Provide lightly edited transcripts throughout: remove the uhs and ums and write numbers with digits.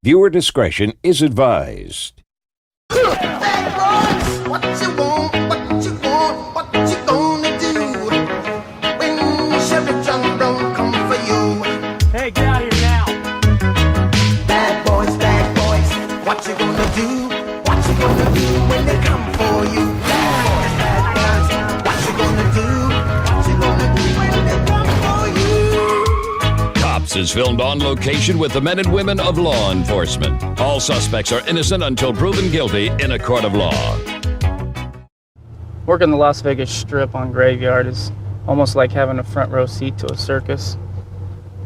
Viewer discretion is advised. Bad boys, what you want, what you want, what you gonna do when Chevy John don't come for you? Hey, get out of here now. Bad boys, what you gonna do? What you gonna do when they come for you? Bad boys, what you gonna do? What you gonna do when they come for you? Cops is filmed on location with the men and women of law enforcement. All suspects are innocent until proven guilty in a court of law. Working the Las Vegas Strip on Graveyard is almost like having a front row seat to a circus.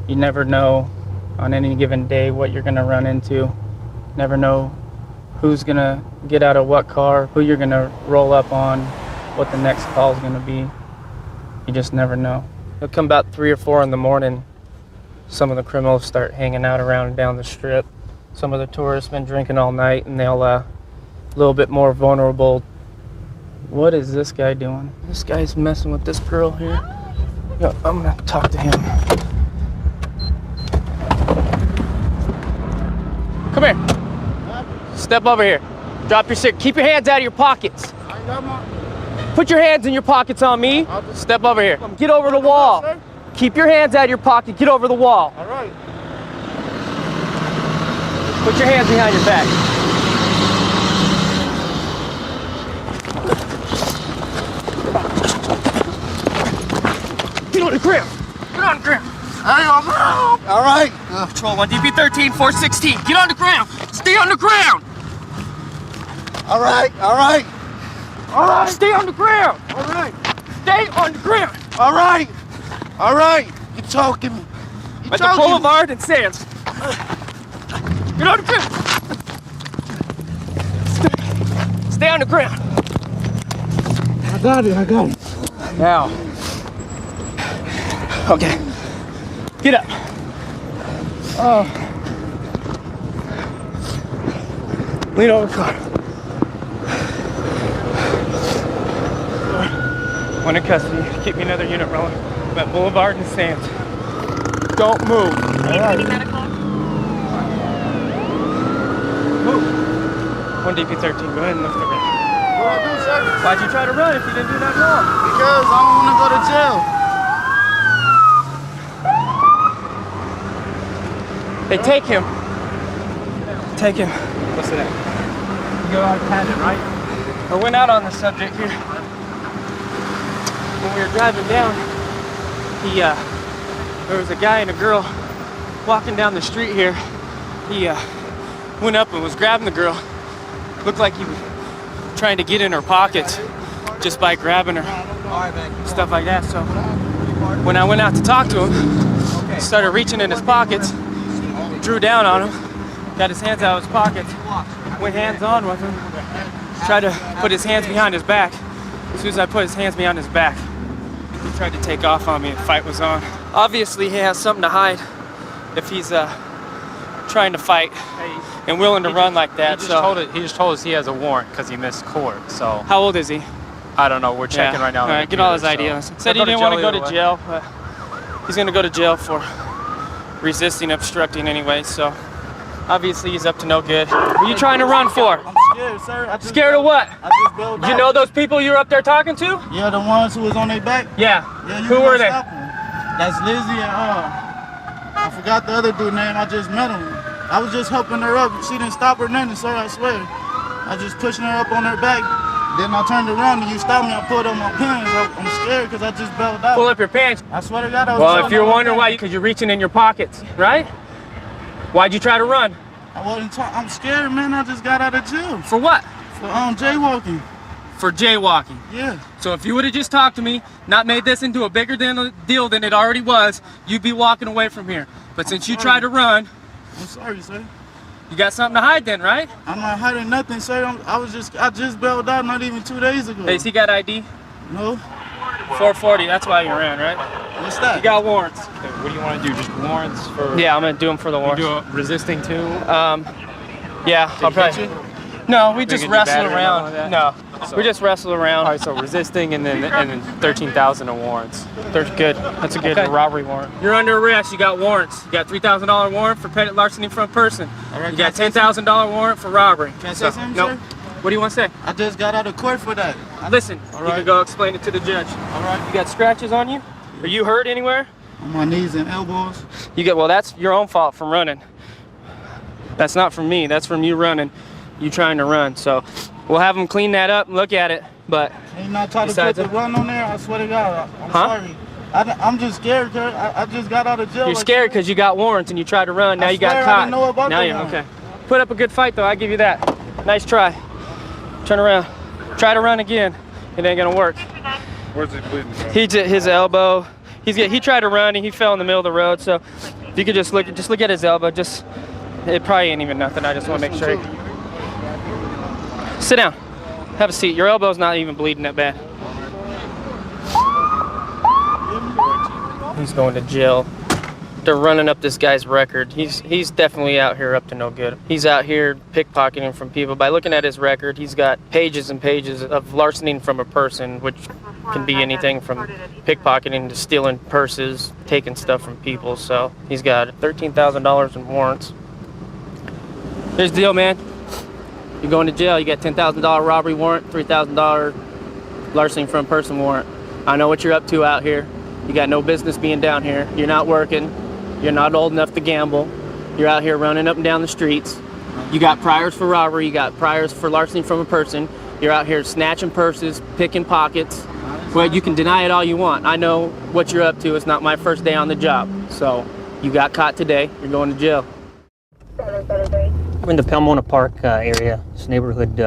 You never know on any given day what you're gonna run into. Never know who's gonna get out of what car, who you're gonna roll up on, what the next call is gonna be. You just never know. It'll come about 3 or 4 in the morning. Some of the criminals start hanging out around and down the strip. Some of the tourists been drinking all night and they'll a little bit more vulnerable. What is this guy doing? This guy's messing with this girl here. Yo, I'm gonna talk to him. Come here. Step over here. Drop your stick. Keep your hands out of your pockets. Put your hands in your pockets on me. Step over here. Get over the wall. Keep your hands out of your pocket. Get over the wall. All right. Put your hands behind your back. Get on the ground. Get on the ground. All right. Patrol 1 DP13 416. Get on the ground. Stay on the ground. All right. All right. All right. Stay on the ground. All right. Stay on the ground. All right. All right. You talking? You At the talking? Boulevard and Sands. Get on the ground. Stay on the ground. I got it. I got it. Now. Okay. Get up. Oh. Lean over the car. One in custody. Keep me another unit rolling. I'm at Boulevard and Sands. Don't move. Need any medical? Move. 1 DP13. Go ahead and lift the gun. What I do, sir? Why'd you try to run if you didn't do nothing wrong? Because I don't want to go to jail. Hey, take him. Take him. What's that? You go out of tangent, right? I went out on the subject here. When we were driving down, there was a guy and a girl walking down the street here. He went up and was grabbing the girl. Looked like he was trying to get in her pockets just by grabbing her, stuff like that. So when I went out to talk to him, started reaching in his pockets, drew down on him, got his hands out of his pockets, went hands on with him, tried to put his hands behind his back. As soon as I put his hands behind his back, he tried to take off on me and the fight was on. Obviously he has something to hide if he's trying to fight and willing to run like that. He just told us he has a warrant because he missed court. So How old is he? I don't know. We're checking right now. All right, get all his ideas. Said he didn't want to go to jail, but he's going to go to jail for resisting, obstructing anyway. So obviously he's up to no good. What are you trying to run for? I'm scared, sir. I just Scared of what? I just bailed You out. know those people you were up there talking to? Yeah, the ones who was on their back. Yeah. Yeah, you Who gonna were they? stop 'em. That's Lizzie and I forgot the other dude name. I just met him. I was just helping her up. She didn't stop her nothing, sir. I swear. I just pushing her up on her back. Then I turned around and you stopped me. I pulled up my pants. I'm scared because I just bailed out. Pull up your pants. I swear to God, I was. Well, telling if you're her wondering that. why, because you're reaching in your pockets, right? Why'd you try to run? I wasn't. I'm scared, man. I just got out of jail For what? for jaywalking. For jaywalking. Yeah. So if you would have just talked to me, not made this into a bigger deal than it already was, you'd be walking away from here. But since you tried to run, I'm sorry, sir. you got something to hide then, right? I'm not hiding nothing, sir. I just bailed out not even 2 days ago. Hey, has he got ID? No. 440, that's why you ran, right? What's that? You got warrants. Okay, what do you want to do? Just warrants for? Yeah, I'm gonna do them for the You warrants. do a resisting too? Yeah, I'll Did he hit probably. you? No, we just you wrestled battered or around. nothing like No, So, We just wrestled around. all right, so resisting and then 13,000 in warrants. Good. That's a good Okay. Robbery warrant. You're under arrest. You got warrants. You got $3,000 warrant for petty larceny from a person. All right, You can I got say $10,000 warrant for robbery. Can I say something, Nope. sir? What do you want to say? I just got out of court for that. Listen, All you right. can go explain it to the judge. All right. You got scratches on you? Are you hurt anywhere? On my knees and elbows. Well, that's your own fault from running. That's not from me. That's from you running. You trying to run. So we'll have them clean that up and look at it. But Ain't not trying to Besides put the that- run on there. I swear to God. I'm Huh? sorry. I'm just scared, cuz. I just got out of jail. you're like scared that. because you got warrants and you tried to run. Now I you got swear I caught. didn't know about now that you one. okay. Put up a good fight though. I give you that. Nice try. Turn around. Try to run again. It ain't gonna work. Where's he bleeding from? His elbow. He tried to run and he fell in the middle of the road. So if you could just look at his elbow. It probably ain't even nothing. I just want to make sure. Sit down. Have a seat. Your elbow's not even bleeding that bad. He's going to jail. They're running up this guy's record. He's definitely out here up to no good. He's out here pickpocketing from people. By looking at his record, he's got pages and pages of larcening from a person, which can be anything from pickpocketing to stealing purses, taking stuff from people. So he's got $13,000 in warrants. Here's the deal, man. You're going to jail. You got $10,000 robbery warrant, $3,000 larceny from a person warrant. I know what you're up to out here. You got no business being down here. You're not working. You're not old enough to gamble. You're out here running up and down the streets. You got priors for robbery. You got priors for larceny from a person. You're out here snatching purses, picking pockets. Well, you can deny it all you want. I know what you're up to. It's not my first day on the job. So you got caught today. You're going to jail. I'm in the Palmona Park area. This neighborhood,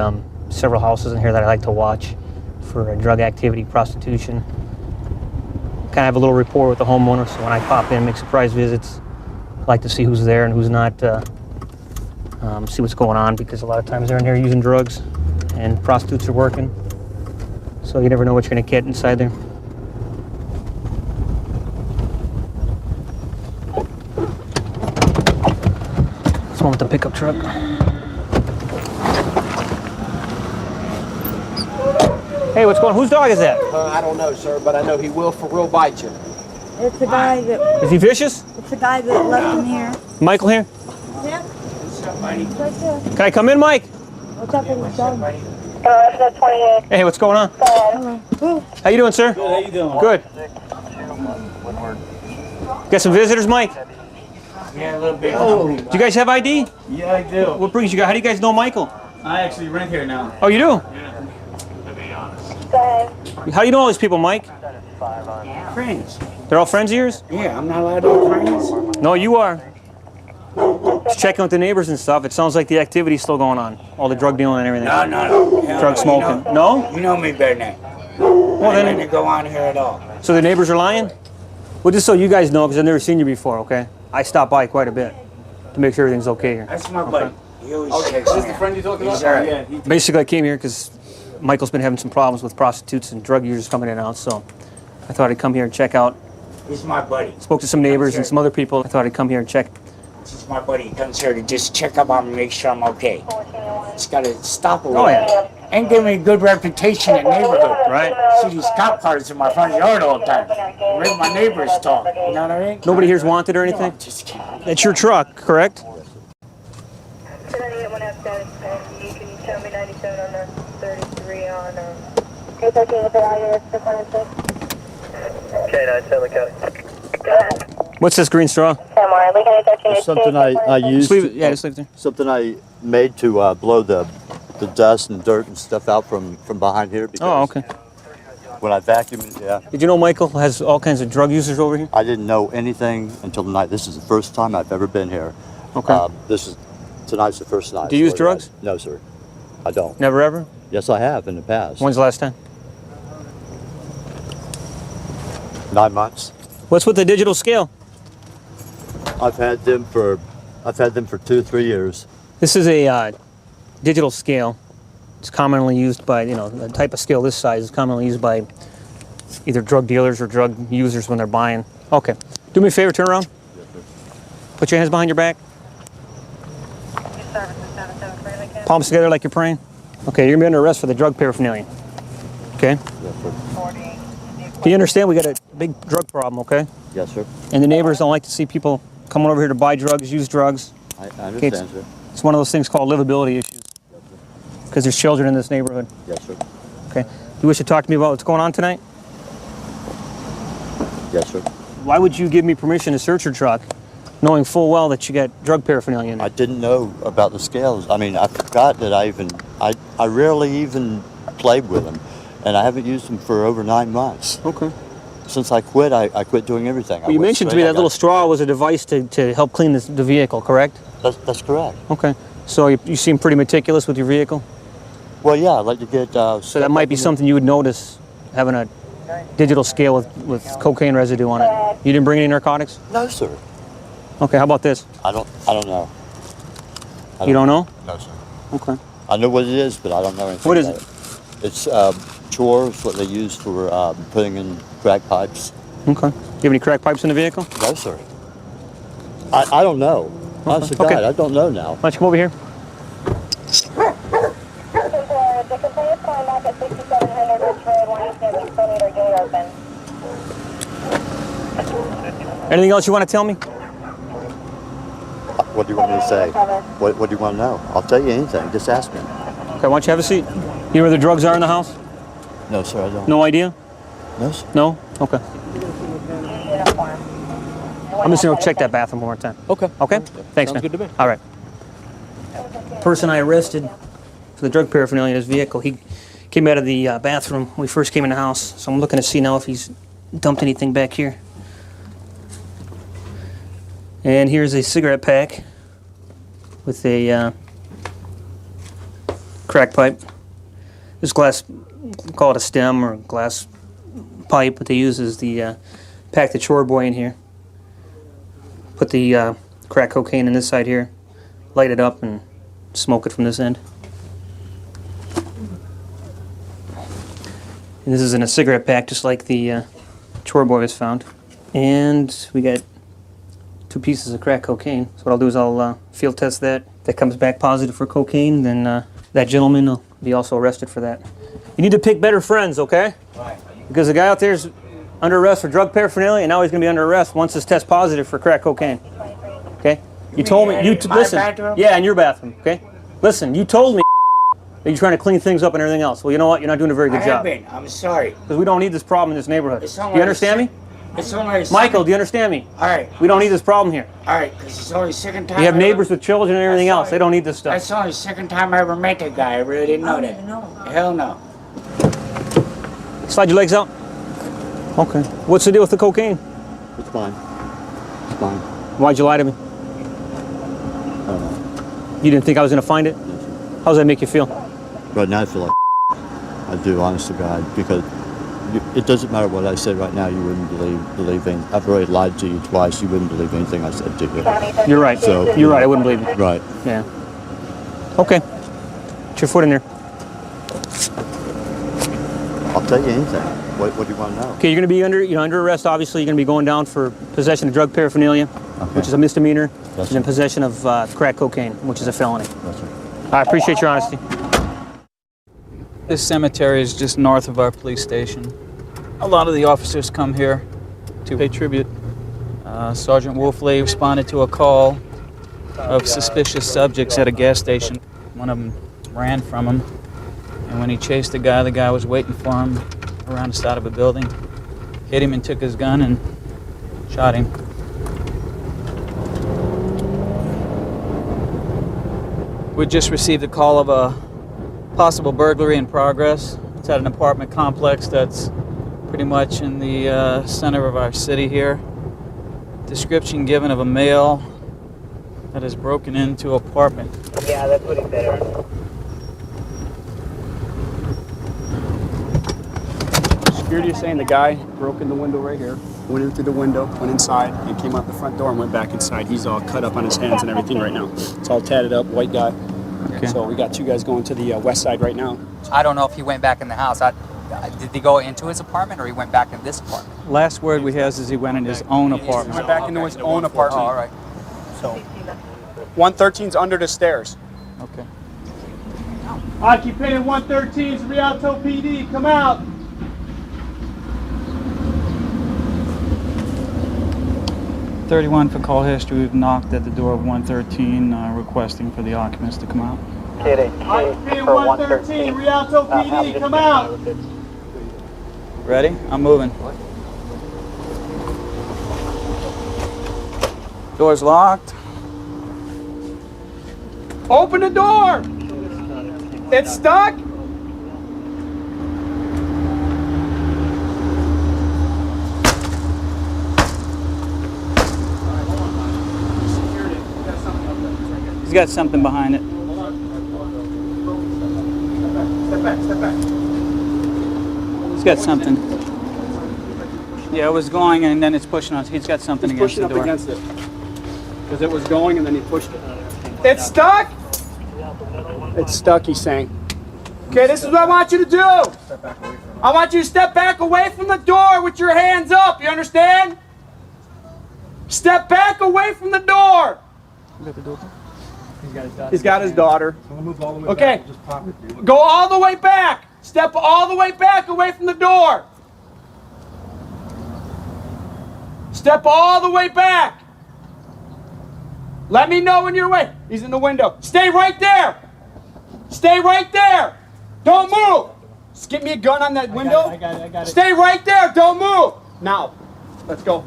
several houses in here that I like to watch for drug activity, prostitution. Kind of have a little rapport with the homeowner, so when I pop in, make surprise visits, I like to see who's there and who's not, see what's going on, because a lot of times they're in here using drugs and prostitutes are working. So you never know what you're going to get inside there. This one with the pickup truck. Hey, what's going on? Whose dog is that? I don't know, sir, but I know he will for real bite you. It's the guy that Is he vicious? left in here. Michael here? Yeah. Right there. Can I come in, Mike? What's up with his dog? Hey, what's going on? Hello. How you doing, sir? Good, how you doing? Good. Got some visitors, Mike? Yeah, a little bit. Do you guys have ID? Yeah, I do. What brings you guys? How do you guys know Michael? I actually rent here now. Oh, you do? How do you know all these people, Mike? Friends. They're all friends of yours? Yeah, I'm not allowed to have friends. No, you are. Just checking with the neighbors and stuff. It sounds like the activity's still going on. All the drug dealing and everything. No. Hell Drug no, smoking. No? You know me better than that. Well, I didn't then, go on here at all. so the neighbors are lying? Well, just so you guys know, because I've never seen you before, okay? I stop by quite a bit to make sure everything's okay here. That's my buddy. He always Okay, checks is this me the out. friend you talking He's about? all right. Yeah, he Basically, I came here because Michael's been having some problems with prostitutes and drug users coming in and out, so I thought I'd come here and check out. He's my buddy. Spoke to some neighbors and some other people. I thought I'd come here and check. He's my buddy. He comes here to just check up on me and make sure I'm okay. Just gotta stop a little. Oh, yeah. And give me a good reputation in the neighborhood. Right. See these cop cars in my front yard all the time. Make my neighbors talk. You know what I mean? Nobody here's wanted or anything? Just kidding. It's your truck, correct? You can tell me 97 on the 33 on 813 with the value of 616. K9 County. What's this green straw? Samar, Lincoln 813 It's something I used. Just leave it, yeah, just leave it there. Something I made to blow the dust and dirt and stuff out from behind here. Because Oh, okay. When I vacuum it, yeah. Did you know Michael has all kinds of drug users over here? I didn't know anything until tonight. This is the first time I've ever been here. Okay. Tonight's the first night. Do you use Swear to drugs? God. No, sir. I don't. Never ever? Yes, I have in the past. When's the last time? 9 months. What's with the digital scale? I've had them for 2 or 3 years. This is a digital scale. It's commonly used by, the type of scale this size is commonly used by either drug dealers or drug users when they're buying. Okay. Do me a favor, turn around. Put your hands behind your back. Palms together like you're praying. Okay, you're gonna be under arrest for the drug paraphernalia. Okay? Yes, sir. Do you understand we got a big drug problem, okay? Yes, sir. And the neighbors don't like to see people coming over here to buy drugs, use drugs. I Okay, understand, sir. it's one of those things called livability issues. Because there's children in this neighborhood. Yes, sir. Okay. You wish to talk to me about what's going on tonight? Yes, sir. Why would you give me permission to search your truck, knowing full well that you got drug paraphernalia in I it? didn't know about the scales. I mean, I forgot that I rarely even played with them. And I haven't used them for over 9 months. Okay. Since I quit, I quit doing everything. Well, you mentioned to me that little straw was a device to help clean the vehicle, correct? That's correct. Okay. So you seem pretty meticulous with your vehicle? Well, yeah, I'd like to get... So that might be something you would notice, having a digital scale with cocaine residue on it. You didn't bring any narcotics? No, sir. Okay, how about this? I don't know. You don't know? No, sir. Okay. I know what it is, but I don't know anything What is about it? It's chores, what they use for putting in crack pipes. Okay. Do you have any crack pipes in the vehicle? No, sir. I don't know. Honest to Okay. God, I don't know now. Why don't you come over here? The complaint is calling back at 6700 Ridge Road. Why is there? We still need our gate open. Anything else you want to tell me? What do you want me to say? What do you want to know? I'll tell you anything. Just ask me. Okay, why don't you have a seat? You know where the drugs are in the house? No, sir, I don't. No idea? No, sir. No? Okay. I'm just going to check that bathroom one more time. Okay. Okay? Thanks, Sounds man. good to me. All right. Person I arrested for the drug paraphernalia in his vehicle, he came out of the bathroom when we first came in the house. So I'm looking to see now if he's dumped anything back here. And here's a cigarette pack with a crack pipe. This glass, call it a stem or glass pipe, what they use is the pack the chore boy in here. Put the crack cocaine in this side here, light it up, and smoke it from this end. And this is in a cigarette pack, just like the chore boy was found. And we got 2 pieces of crack cocaine. So what I'll do is I'll field test that. If that comes back positive for cocaine, then that gentleman will be also arrested for that. You need to pick better friends, okay? Right. Because the guy out there's under arrest for drug paraphernalia, and now he's going to be under arrest once this test positive for crack cocaine. Okay? You told me. Listen. bathroom? Yeah, in your bathroom. Okay? Listen, you told me that you're trying to clean things up and everything else. Well, you know what? You're not doing a very good I have job. been. I'm sorry. Because we don't need this problem in this neighborhood. It's Do only you understand me? It's only a Michael, do you understand me? All right. We don't need this problem here. All right, because it's only the second time. We have I neighbors ever- with children and everything else. They don't need this stuff. That's only the second time I ever met that guy. I really didn't know that. Hell no. Slide your legs out. Okay. What's the deal with the cocaine? It's fine. It's fine. Why'd you lie to me? I don't know. You didn't think I was going to find it? How does that make you feel? Right now I feel like I do, honest to God, because it doesn't matter what I said right now. You wouldn't believe anything. I've already lied to you twice. You wouldn't believe anything I said to you. You're right. So You're right. I wouldn't believe you. Right. Yeah. Okay. Put your foot in there. I'll tell you anything. What do you want to know? Okay, you're going to be under arrest. Obviously, you're going to be going down for possession of drug paraphernalia, which is a misdemeanor, and then possession of crack cocaine, which is a felony. I appreciate your honesty. This cemetery is just north of our police station. A lot of the officers come here to pay tribute. Sergeant Wolfley responded to a call of suspicious subjects at a gas station. One of them ran from him, and when he chased the guy was waiting for him around the side of a building, hit him and took his gun and shot him. We just received a call of a possible burglary in progress. It's at an apartment complex that's pretty much in the center of our city here. Description given of a male that has broken into an apartment. Yeah, that's what he said. Security is saying the guy broke in the window right here, went in through the window, went inside, and came out the front door and went back inside. He's all cut up on his hands and everything right now. It's all tatted up, white guy. Okay. So we got 2 guys going to the west side right now. I don't know if he went back in the house. Did he go into his apartment or he went back in this apartment? Last word we have is he went in his own He apartment. went back into his own apartment. Oh, all right. So 113's under the stairs. Okay. Occupant 113 is Rialto PD. Come out. .31 for call history. We've knocked at the door of 113, requesting for the occupants to come out. Occupant 113, Rialto PD. Come out. Ready? I'm moving. Door's locked. Open the door. It's stuck. He's got something behind it. Step back, step back. He's got something. Yeah, it was going and then it's pushing us. He's got something He's against pushing the up door. against it. Because it was going and then he pushed it. It's stuck? It's stuck, he's saying. Okay, this is what I want you to do. I want you to step back away from the door with your hands up. You understand? Step back away from the door. He's got his daughter. Okay. Go all the way back. Step all the way back away from the door. Step all the way back. Let me know when you're away. He's in the window. Stay right there. Stay right there. Don't move. Just get me a gun on that window. I got it. Stay right there. Don't move. Now, let's go.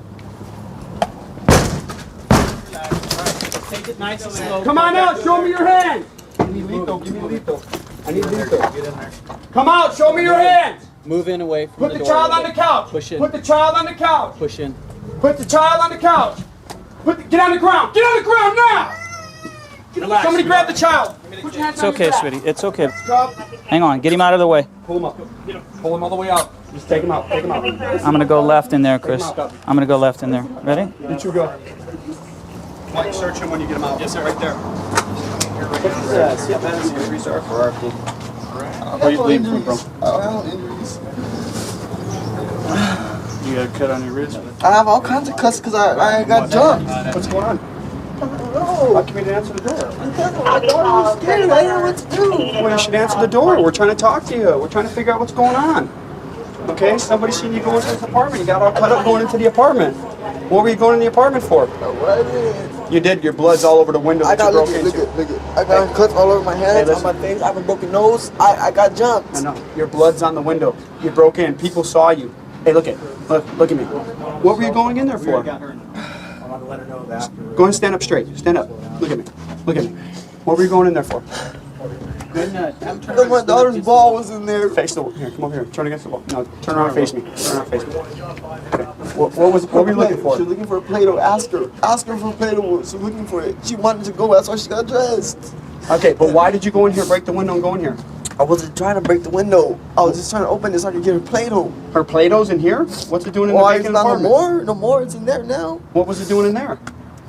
Take it nice and slow. Come on out. Show me your hands. Give me lethal. Give me lethal. I need lethal. Get in there. Come out. Show me your hands. Move in away from Put the child on the couch. Push in. Put the child on the couch. Push in. Put the child on the couch. Get on the ground. Get on the ground now. Relax. Somebody grab the child. Put your hands It's on okay, your back. sweetie. It's okay. Go. Hang on. Get him out of the way. Pull him up. Pull him all the way out. Just take him out. Take him out. I'm going to go left in there, Chris. I'm going to go left in there. Ready? You two go. Mike, search him when you get him out. Yes, sir. Right there. Injuries are for our team. Where are you bleeding from? Injuries. You got a cut on your wrist? I have all kinds of cuts because I got jumped. What's going on? I don't know. How come you didn't answer the door? Because my daughter was scared. I didn't know what to do. Well, you should answer the door. We're trying to talk to you. We're trying to figure out what's going on. Okay? Somebody seen you go into this apartment. You got all cut up going into the apartment. What were you going in the apartment for? What I did. You did. Your blood's all over the window that you broke into. Look at. I got cuts all over my hands, on my face. I have a broken nose. I got jumped. I know. Your blood's on the window. You broke in. People saw you. Hey, look at me. What were you going in there for? Go ahead and stand up straight. Stand up. Look at me. Look at me. What were you going in there for? Because my daughter's ball was in there. Face the wall. Here, come over here. Turn against the wall. No, turn around and face me. Turn around and face me. Okay. What were you looking for? She was looking for a Play-Doh. Ask her for a Play-Doh. She was looking for it. She wanted to go. That's why she got dressed. Okay, but why did you go in here, break the window, and go in here? I wasn't trying to break the window. I was just trying to open it so I could get her Play-Doh. Her Play-Doh's in here? What's it doing in the Why? vacant It's not no apartment? more. No more. It's in there now. What was it doing in there?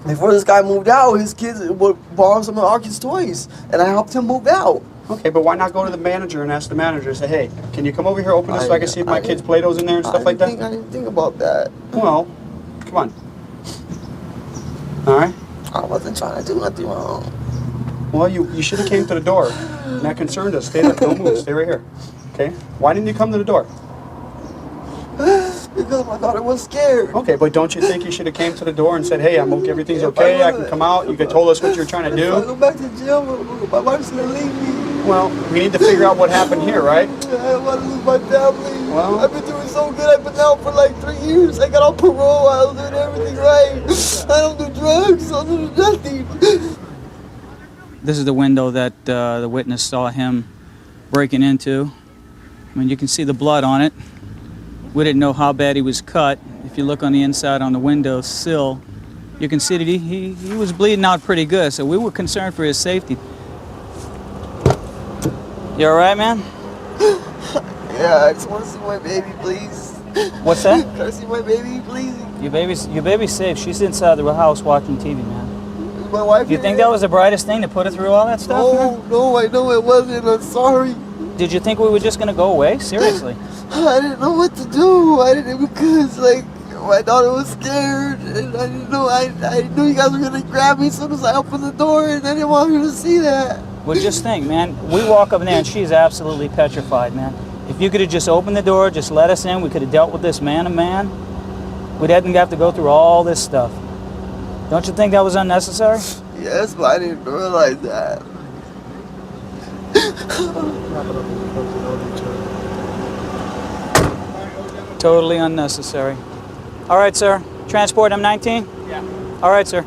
Before this guy moved out, his kids would borrow some of our kids' toys, and I helped him move out. Okay, but why not go to the manager and ask the manager, say, hey, can you come over here, open this so I can see if my kids' Play-Doh's in there and stuff like that? I didn't think about that. Well, come on. All right? I wasn't trying to do nothing wrong. Well, you should have came to the door. And that concerned us. Stay there. Don't move. Stay right here. Okay? Why didn't you come to the door? Because my daughter was scared. Okay, but don't you think you should have came to the door and said, hey, I'm okay, everything's okay, I can come out, you could told us what you're trying to If I do? go back to jail, my wife's gonna leave me. Well, we need to figure out what happened here, right? I don't want to lose my family. Well, I've been doing so good. I've been out for like 3 years. I got on parole. I was doing everything right. I don't do drugs. I don't do nothing. This is the window that the witness saw him breaking into. I mean, you can see the blood on it. We didn't know how bad he was cut. If you look on the inside on the window sill, you can see that he was bleeding out pretty good, so we were concerned for his safety. You all right, man? Yeah, I just want to see my baby, please. What's that? Can I see my baby, please? Your baby's safe. She's inside the house watching TV, man. Is my wife Do you think that was the brightest thing to put her through all that stuff? No, I know it wasn't. I'm sorry. Did you think we were just gonna go away? Seriously? I didn't know what to do. I didn't, because like my daughter was scared, and I didn't know. I knew you guys were gonna grab me as soon as I opened the door, and I didn't want her to see that. Well, just think, man. We walk up in there and she's absolutely petrified, man. If you could have just opened the door, just let us in, we could have dealt with this man to man. We didn't have to go through all this stuff. Don't you think that was unnecessary? Yes, but I didn't realize that. Totally unnecessary. All right, sir. Transport M19? Yeah. All right, sir.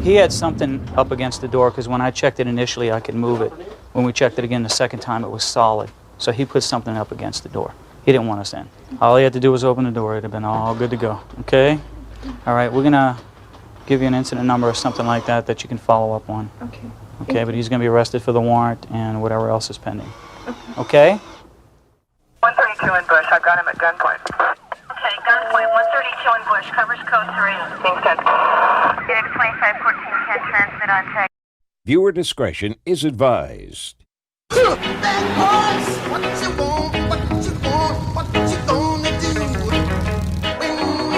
He had something up against the door because when I checked it initially, I could move it. When we checked it again the second time, it was solid. So he put something up against the door. He didn't want us in. All he had to do was open the door. It'd have been all good to go. Okay? All right, we're gonna give you an incident number or something like that that you can follow up on. Okay. Okay, but he's gonna be arrested for the warrant and whatever else is pending. Okay? 132 in Bush. I've got him at gunpoint. Okay, gunpoint. 132 in Bush. Covers code 3. Being sent. Phoenix 2514 can transmit on tag. Viewer discretion is advised. Bad boys, what you want, what you want, what you gonna do when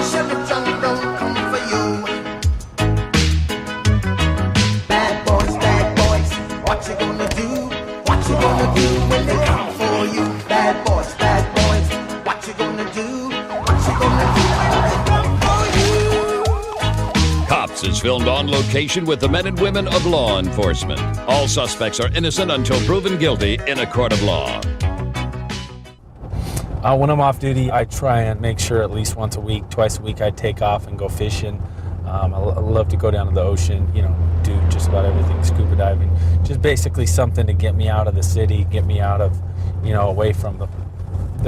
Chevy John don't come for you? Bad boys, what you gonna do? What you gonna do when they come for you? Bad boys, what you gonna do? What you gonna do when they come for you? Cops is filmed on location with the men and women of law enforcement. All suspects are innocent until proven guilty in a court of law. When I'm off duty, I try and make sure at least once a week, twice a week, I take off and go fishing. I love to go down to the ocean, you know, do just about everything, scuba diving. Just basically something to get me out of the city, get me out of, you know, away from the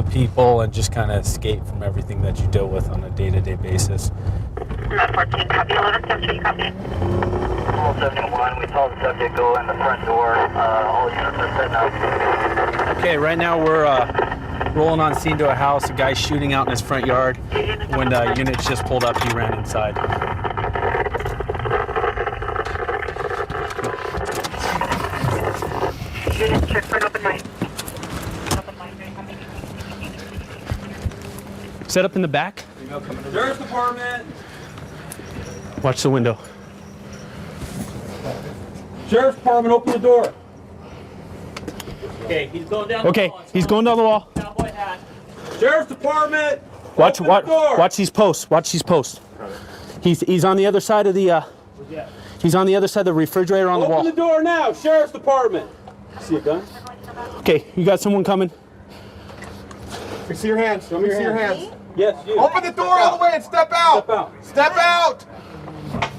people and just kind of escape from everything that you deal with on a day-to-day basis. 14, copy. 1173, copy. 71, we saw the subject go in the front door. All units are setting up. Okay, right now we're rolling on scene to a house. A guy's shooting out in his front yard. When the units just pulled up, he ran inside. Unit check for an open line. Set up in the back. Sheriff's Department. Watch the window. Sheriff's Department, open the door. Okay, he's going down Okay, he's going down the wall. Cowboy hat. Sheriff's Department. Watch open the door. watch these posts. Watch these posts. He's on the other side of the he's on the other side of the refrigerator on the wall. Open the door now, Sheriff's Department. See a gun? Okay, you got someone coming. Let me see your hands. Show me your hands. Yes, you. Open the door all the way and step out. Step out. Step out.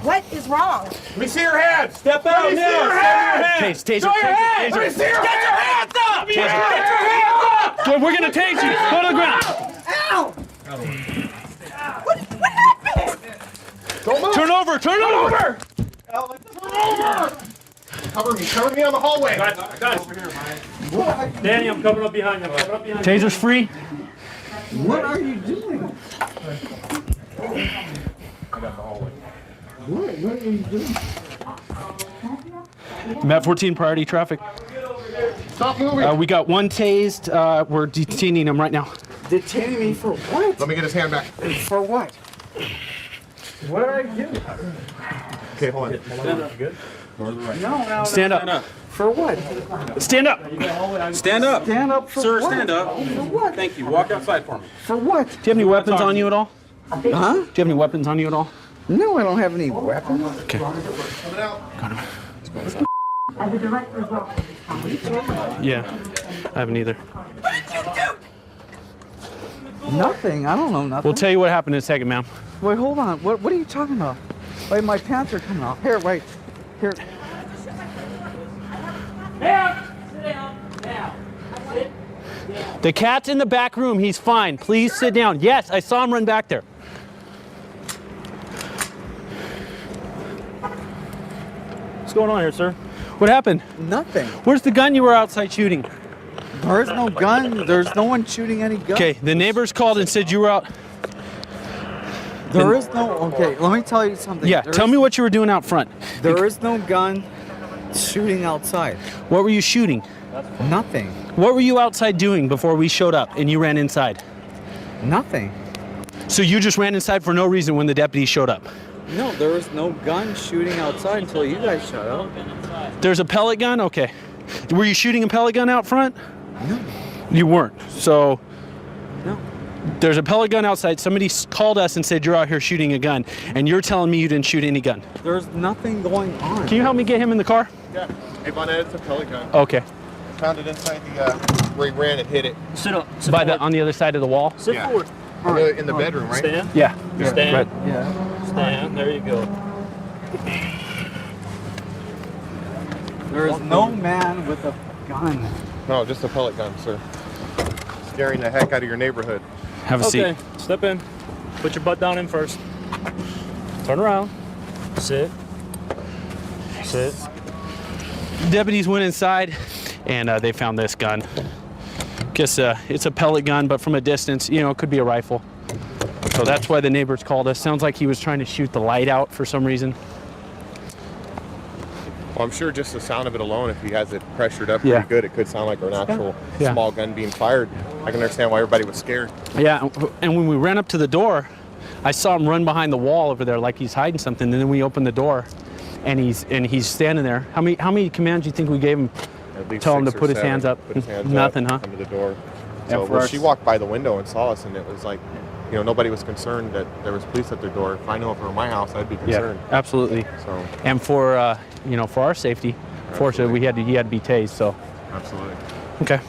What is wrong? Let me see your hands. Step out Let me now. see your hands. Taser, Show your hands. Let me see your hands. Get your hands up. Good, we're gonna tase you. Go to the ground. Ow! What happened? Don't move. Turn over. Turn over. Turn over. Cover me on the hallway. Danny, I'm coming up behind you. Taser's free. What are you doing? What are you doing? Map 14 priority traffic. Stop moving. We got one tased. We're detaining him right now. Detaining me for what? Let me get his hand back. For what? What are you doing? Okay, hold on. Stand up. Good? No. Stand up. For what? Stand up. Stand up. Stand up for Sir, what? stand up. For what? Thank you. Walk outside for me. For what? Do you have any weapons on you at all? Huh? Do you have any weapons on you at all? No, I don't have any weapons. Okay. Yeah, I haven't either. Nothing. I don't know nothing. We'll tell you what happened in a second, ma'am. Wait, hold on. What are you talking about? Wait, my pants are coming off. Here, wait. Here. The cat's in the back room. He's fine. Please sit down. Yes, I saw him run back there. What's going on here, sir? What happened? Nothing. Where's the gun you were outside shooting? There's no gun. There's no one shooting any guns. Okay, the neighbors called and said you were out. There is no. Okay, let me tell you something. Yeah, tell me what you were doing out front. There is no gun shooting outside. What were you shooting? Nothing. What were you outside doing before we showed up and you ran inside? Nothing. So you just ran inside for no reason when the deputies showed up? No, there was no gun shooting outside until you guys shut up. There's a pellet gun? Okay. Were you shooting a pellet gun out front? No. You weren't. So No. there's a pellet gun outside. Somebody called us and said you're out here shooting a gun, and you're telling me you didn't shoot any gun. There's nothing going on. Can you help me get him in the car? Yeah. Hey, Bonnet, it's a pellet gun. Okay. Found it inside the, where he ran and hit it. Sit up. On the other side of the wall? Sit forward. In the bedroom, right? Stand? Yeah. Stand. Right. Yeah. Stand. There you go. There is no man with a gun. No, just a pellet gun, sir. Scaring the heck out of your neighborhood. Have a seat. Step in. Put your butt down in first. Turn around. Sit. Sit. Deputies went inside, and they found this gun. Guess it's a pellet gun, but from a distance, you know, it could be a rifle. So that's why the neighbors called us. Sounds like he was trying to shoot the light out for some reason. Well, I'm sure just the sound of it alone, if he has it pressured up pretty good, it could sound like an actual small gun being fired. I can understand why everybody was scared. Yeah, and when we ran up to the door, I saw him run behind the wall over there like he's hiding something, and then we opened the door, and he's standing there. How many commands do you think we gave him? At least Tell him to 6 or put his 7. hands up. Put his hands Nothing, up, huh? Come to the door. And So she walked by the window and saw us, and it was like, you know, nobody was concerned that there was police at their door. If I know if it were my house, I'd be concerned. Yeah, absolutely. So. And for you know, for our safety, fortunately, he had to be tased. So. Absolutely. Okay.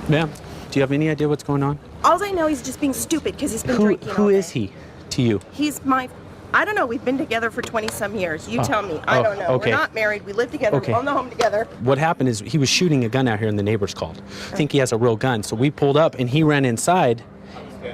Ma'am, do you have any idea what's going on? All I know, he's just being stupid because he's been drinking. Who is he to you? He's my. I don't know. We've been together for 20-some years. You tell me. I don't know. Okay. We're not married. We live together. Okay. We own the home together. What happened is he was shooting a gun out here, and the neighbors called. I think he has a real gun. So we pulled up, and he ran inside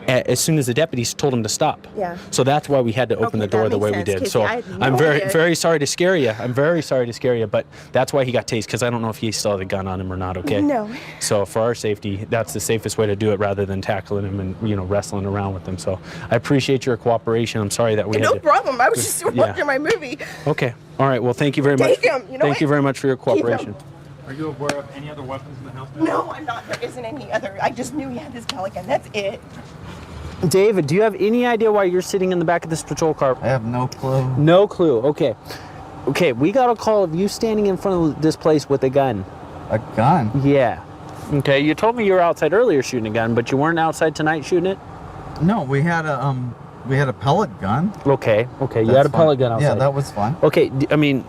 as soon as the deputies told him to stop. Yeah. So that's why we had to open the door the way we did. So I'm very sorry to scare you. I'm very sorry to scare you, but that's why he got tased, because I don't know if he still had a gun on him or not, okay? No. So for our safety, that's the safest way to do it rather than tackling him and, you know, wrestling around with him. So I appreciate your cooperation. I'm sorry that we had No to... problem. I was just watching my movie. Okay. All right. Well, thank you very much. Take him. You know Thank what? you very much for your Keep him. cooperation. Are you aware of any other weapons in the house? No, I'm not. There isn't any other. I just knew he had this pellet gun. That's it. David, do you have any idea why you're sitting in the back of this patrol car? I have no clue. No clue. Okay. Okay, we got a call of you standing in front of this place with a gun. A gun? Yeah. Okay, you told me you were outside earlier shooting a gun, but you weren't outside tonight shooting it? No, we had a pellet gun. Okay, you had a pellet gun outside. Yeah, that was fun. Okay, I mean,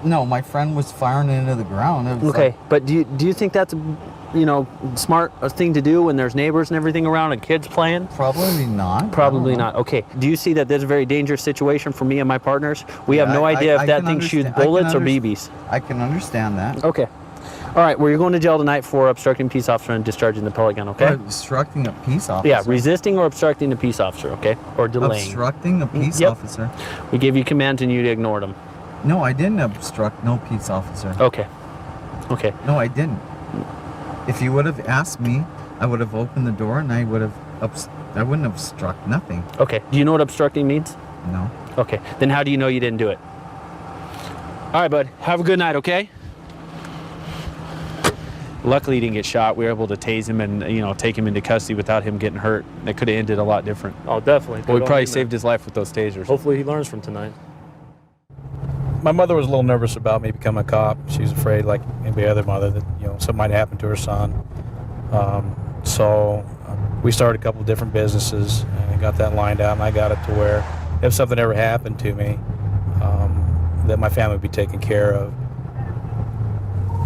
No, my friend was firing into the ground. It was okay, but do you think that's you know, smart thing to do when there's neighbors and everything around and kids playing? Probably not. Probably not. Okay. Do you see that this is a very dangerous situation for me and my partners? We have no idea if that thing shoots bullets or BBs. I can understand that. Okay. All right. Well, you're going to jail tonight for obstructing peace officer and discharging the pellet gun. Okay. Obstructing a peace officer. Yeah, resisting or obstructing a peace officer. Okay. Or delaying. Obstructing a peace officer. We gave you commands and you ignored them. No, I didn't obstruct no peace officer. Okay. Okay. No, I didn't. If you would have asked me, I would have opened the door and I wouldn't have obstruct nothing. Okay. Do you know what obstructing means? No. Okay. Then how do you know you didn't do it? All right, bud. Have a good night, okay? Luckily, he didn't get shot. We were able to tase him and, you know, take him into custody without him getting hurt. That could have ended a lot different. Oh, definitely. But we probably saved his life with those tasers. Hopefully he learns from tonight. My mother was a little nervous about me becoming a cop. She was afraid, like any other mother, that, you know, something might happen to her son. So we started a couple of different businesses and got that lined out, and I got it to where if something ever happened to me, that my family would be taken care of.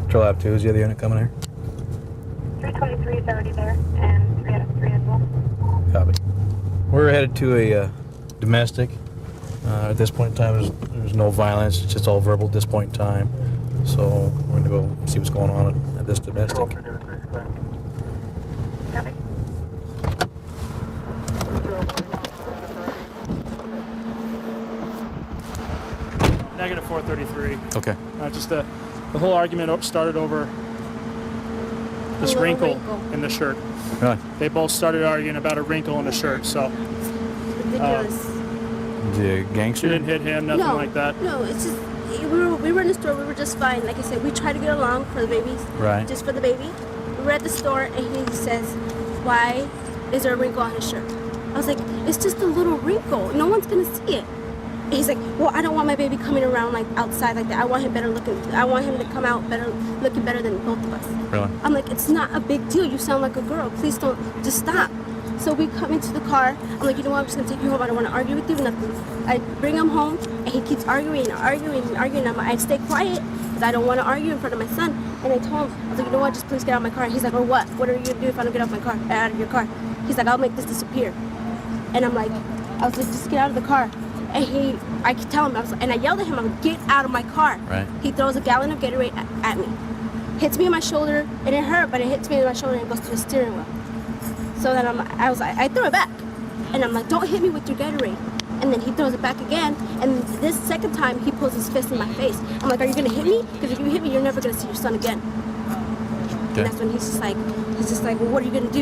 Patrol Lab 2, is the other unit coming here? 323 is already there, and 3 out of 3 as well. Copy. We're headed to a domestic. At this point in time, there's no violence. It's just all verbal at this point in time. So we're going to go see what's going on at this domestic. Negative 433. Okay. Just the whole argument started over this wrinkle in the shirt. Really? They both started arguing about a wrinkle in the shirt, so. Ridiculous. The gangster? She didn't hit him, nothing like that. No, it's just, we were in the store, we were just fine. Like I said, we tried to get along for the babies. Right. Just for the baby. We were at the store and he says, why is there a wrinkle on his shirt? I was like, it's just a little wrinkle. No one's going to see it. he's like, well, I don't want my baby coming around like outside like that. I want him better looking. I want him to come out better, looking better than both of us. Really? I'm like, it's not a big deal. You sound like a girl. Please don't, just stop. So we come into the car. I'm like, you know what? I'm just gonna take you home. I don't want to argue with you. Nothing. I bring him home, and he keeps arguing. I stay quiet because I don't want to argue in front of my son. And I told him, I was like, you know what? Just please get out of my car. He's like, oh, what? What are you gonna do if I don't get out of your car? He's like, I'll make this disappear. And I'm like, I was like, just get out of the car. And I could tell him, and I yelled at him, I'm like, get out of my car. Right. He throws a gallon of Gatorade at me. Hits me in my shoulder, and it hurt, but it hits me in my shoulder and it goes to the steering wheel. So then I throw it back. And I'm like, don't hit me with your Gatorade. And then he throws it back again, and this second time he pulls his fist in my face. I'm like, are you gonna hit me? Because if you hit me, you're never gonna see your son again. Okay. And that's when he's just like, well, what are you gonna do?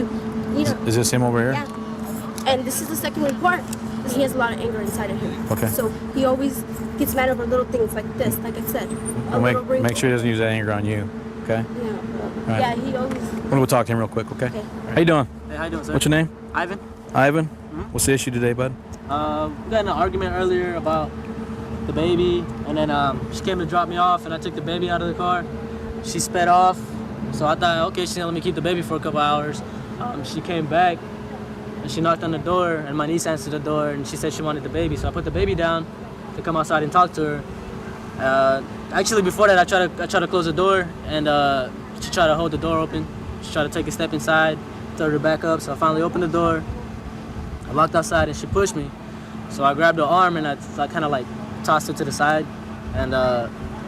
You know? Is this him over here? Yeah. And this is the second report. He has a lot of anger inside of him. Okay. So he always gets mad over little things like this, like I said. Make sure he doesn't use that anger on you, okay? Yeah. Right. Yeah, he always. We'll talk to him real quick, okay? How you doing? Hey, how you doing, sir? What's your name? Ivan. Ivan? What's the issue today, bud? We got in an argument earlier about the baby, and then she came to drop me off, and I took the baby out of the car. She sped off, so I thought, okay, she's gonna let me keep the baby for a couple hours. She came back, and she knocked on the door, and my niece answered the door, and she said she wanted the baby. So I put the baby down to come outside and talk to her. Actually, before that, I tried to close the door, and she tried to hold the door open. She tried to take a step inside, throw her back up. So I finally opened the door. I walked outside, and she pushed me. So I grabbed her arm, and I kind of like tossed her to the side, and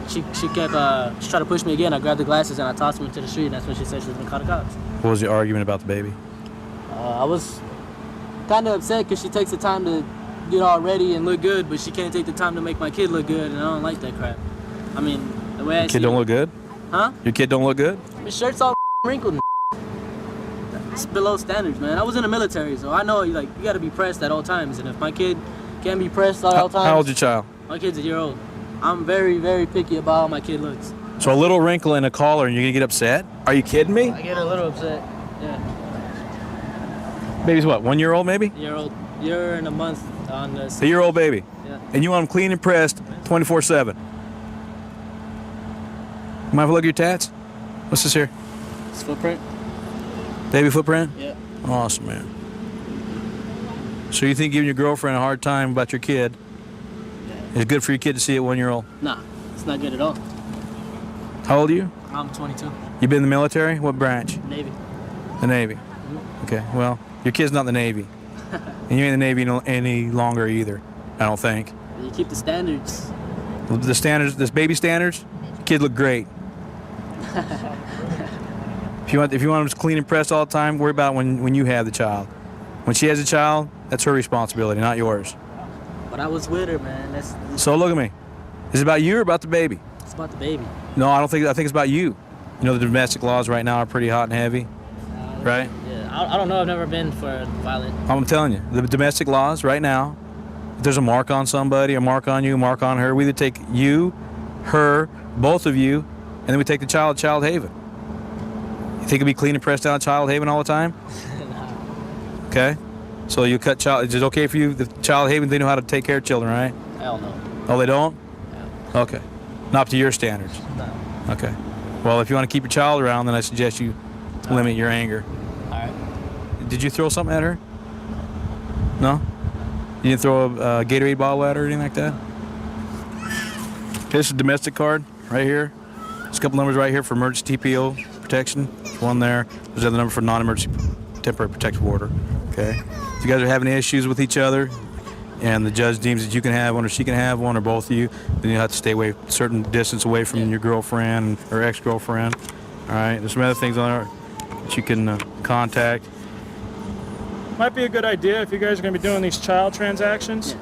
she tried to push me again. I grabbed the glasses, and I tossed them into the street. And that's when she said she was gonna call the cops. What was the argument about the baby? I was kind of upset because she takes the time to get all ready and look good, but she can't take the time to make my kid look good, and I don't like that crap. I mean, the way I see Kid don't look good? Huh? Your kid don't look good? My shirt's all wrinkled and it's below standards, man. I was in the military, so I know you gotta be pressed at all times, and if my kid can't be pressed at all times. How old's your child? My kid's a year old. I'm very, very picky about how my kid looks. So a little wrinkle in a collar and you're gonna get upset? Are you kidding me? I get a little upset, yeah. Baby's what, 1 year old maybe? Year and a month on this. A year-old baby? Yeah. And you want him clean and pressed 24/7? Mind if I look at your tats? What's this here? It's footprint. Baby footprint? Yeah. Awesome, man. So you think giving your girlfriend a hard time about your kid is good for your kid to see at 1 year old? Nah, it's not good at all. How old are you? I'm 22. You been in the military? What branch? Navy. The Navy. Okay, well, your kid's not in the Navy. And you ain't in the Navy any longer either, I don't think. You keep the standards. The standards, this baby standards, kid look great. If you want him to clean and press all the time, worry about when you have the child. When she has a child, that's her responsibility, not yours. But I was with her, man. So look at me. Is it about you or about the baby? It's about the baby. No, I think it's about you. You know the domestic laws right now are pretty hot and heavy, right? Yeah, I don't know. I've never been for violent. I'm telling you, the domestic laws right now, if there's a mark on somebody, a mark on you, a mark on her, we either take you, her, both of you, and then we take the child to Child Haven. You think it'd be clean and pressed down at Child Haven all the time? No. Okay. So you cut child. Is it okay for you? The Child Haven, they know how to take care of children, right? Hell no. Oh, they don't? No. Okay. Not up to your standards. No. Okay. Well, if you want to keep your child around, then I suggest you limit your anger. All right. Did you throw something at her? No? You didn't throw a Gatorade bottle at her or anything like that? This is a domestic card right here. There's a couple numbers right here for emergency TPO protection. There's one there. There's another number for non-emergency temporary protective order. Okay. If you guys are having issues with each other and the judge deems that you can have one or she can have one or both of you, then you have to stay away a certain distance away from your girlfriend or ex-girlfriend. All right. There's some other things on there that you can contact. Might be a good idea if you guys are going to be doing these child transactions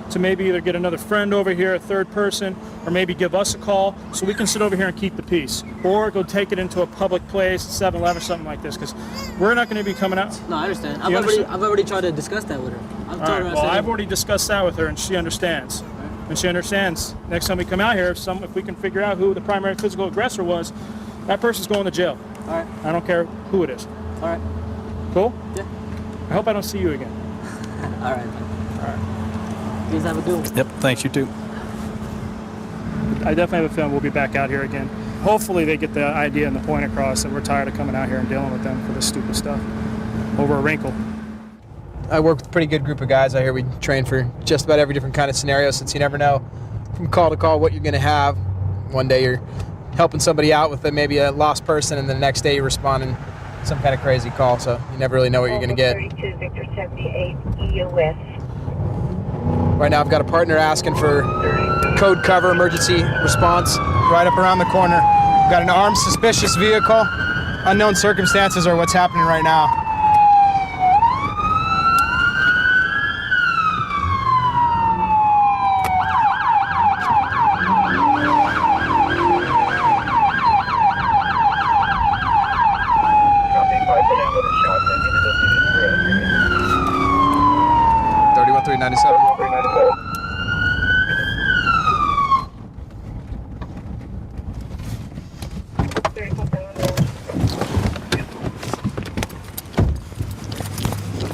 to maybe either get another friend over here, a third person, or maybe give us a call so we can sit over here and keep the peace. Or go take it into a public place, 7-Eleven, something like this, because we're not going to be coming out. No, I understand. You I've already tried to discuss that with her. All right, well, I've already discussed that with her, and she understands. And she understands next time we come out here, if we can figure out who the primary physical aggressor was, that person's going to jail. All right. I don't care who it is. All right. Cool? Yeah. I hope I don't see you again. All right. All right. You guys have a good one. Yep, thanks, you too. I definitely have a feeling we'll be back out here again. Hopefully they get the idea and the point across that we're tired of coming out here and dealing with them for this stupid stuff over a wrinkle. I work with a pretty good group of guys out here. We train for just about every different kind of scenario, since you never know from call to call what you're going to have. One day you're helping somebody out with maybe a lost person, and the next day you're responding to some kind of crazy call, so you never really know what you're going to get. 32 Victor 78 EOS. Right now I've got a partner asking for code cover emergency response right up around the corner. We've got an armed suspicious vehicle. Unknown circumstances are what's happening right now.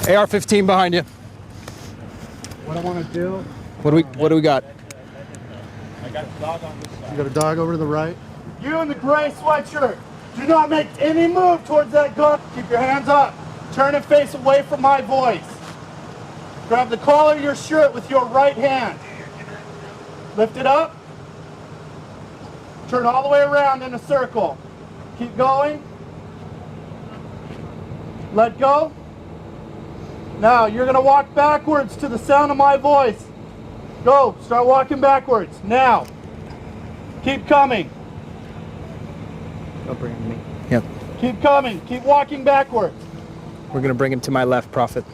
AR-15 behind you. What I want to do? What do we got? I got a dog on this side. You got a dog over to the right? You in the gray sweatshirt, do not make any move towards that gun. Keep your hands up. Turn and face away from my voice. Grab the collar of your shirt with your right hand. Lift it up. Turn all the way around in a circle. Keep going. Let go. Now, you're going to walk backwards to the sound of my voice. Go. Start walking backwards. Now. Keep coming. Don't bring him to me. Yep. Keep coming. Keep walking backwards. We're going to bring him to my left, Prophet.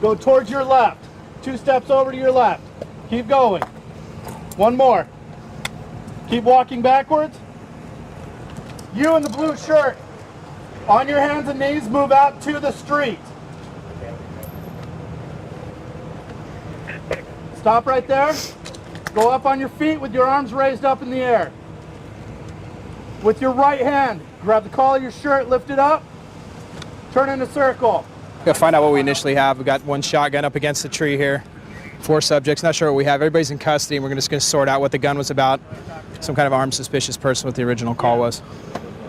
Go towards your left. 2 steps over to your left. Keep going. 1 more. Keep walking backwards. You in the blue shirt, on your hands and knees, move out to the street. Stop right there. Go up on your feet with your arms raised up in the air. With your right hand, grab the collar of your shirt, lift it up, turn in a circle. We're going to find out what we initially have. We've got 1 shotgun up against the tree here. 4 subjects, not sure what we have. Everybody's in custody, and we're just going to sort out what the gun was about. Some kind of armed suspicious person, what the original call was.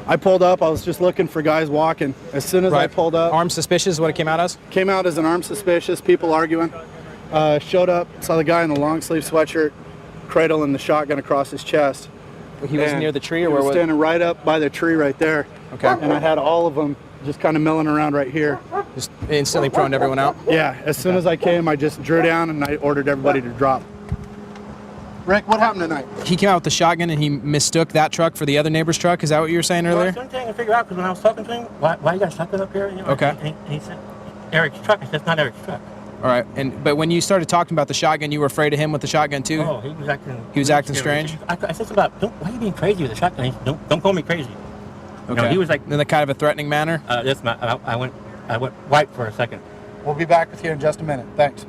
I pulled up, I was just looking for guys walking. As soon as I pulled up. Armed suspicious is what it came out as? Came out as an armed suspicious, people arguing. Showed up, saw the guy in the long sleeve sweatshirt, cradling the shotgun across his chest. He was near the tree, or where was he? Standing right up by the tree right there. Okay. And I had all of them just kind of milling around right here. Just instantly proned everyone out? Yeah, as soon as I came, I just drew down and I ordered everybody to drop. Rick, what happened tonight? He came out with the shotgun and he mistook that truck for the other neighbor's truck. Is that what you were saying earlier? Well, that's the only thing I figure out, because when I was talking to him, why you got a shotgun up here? You know, Okay. And he said, Eric's truck. I said, it's not Eric's truck. All right, but when you started talking about the shotgun, you were afraid of him with the shotgun too? Oh, he was acting... He was acting strange? I said something about, why are you being crazy with the shotgun? He said, don't call me crazy. Okay. You know, he was like... In a kind of a threatening manner? I went white for a second. We'll be back with you in just a minute. Thanks.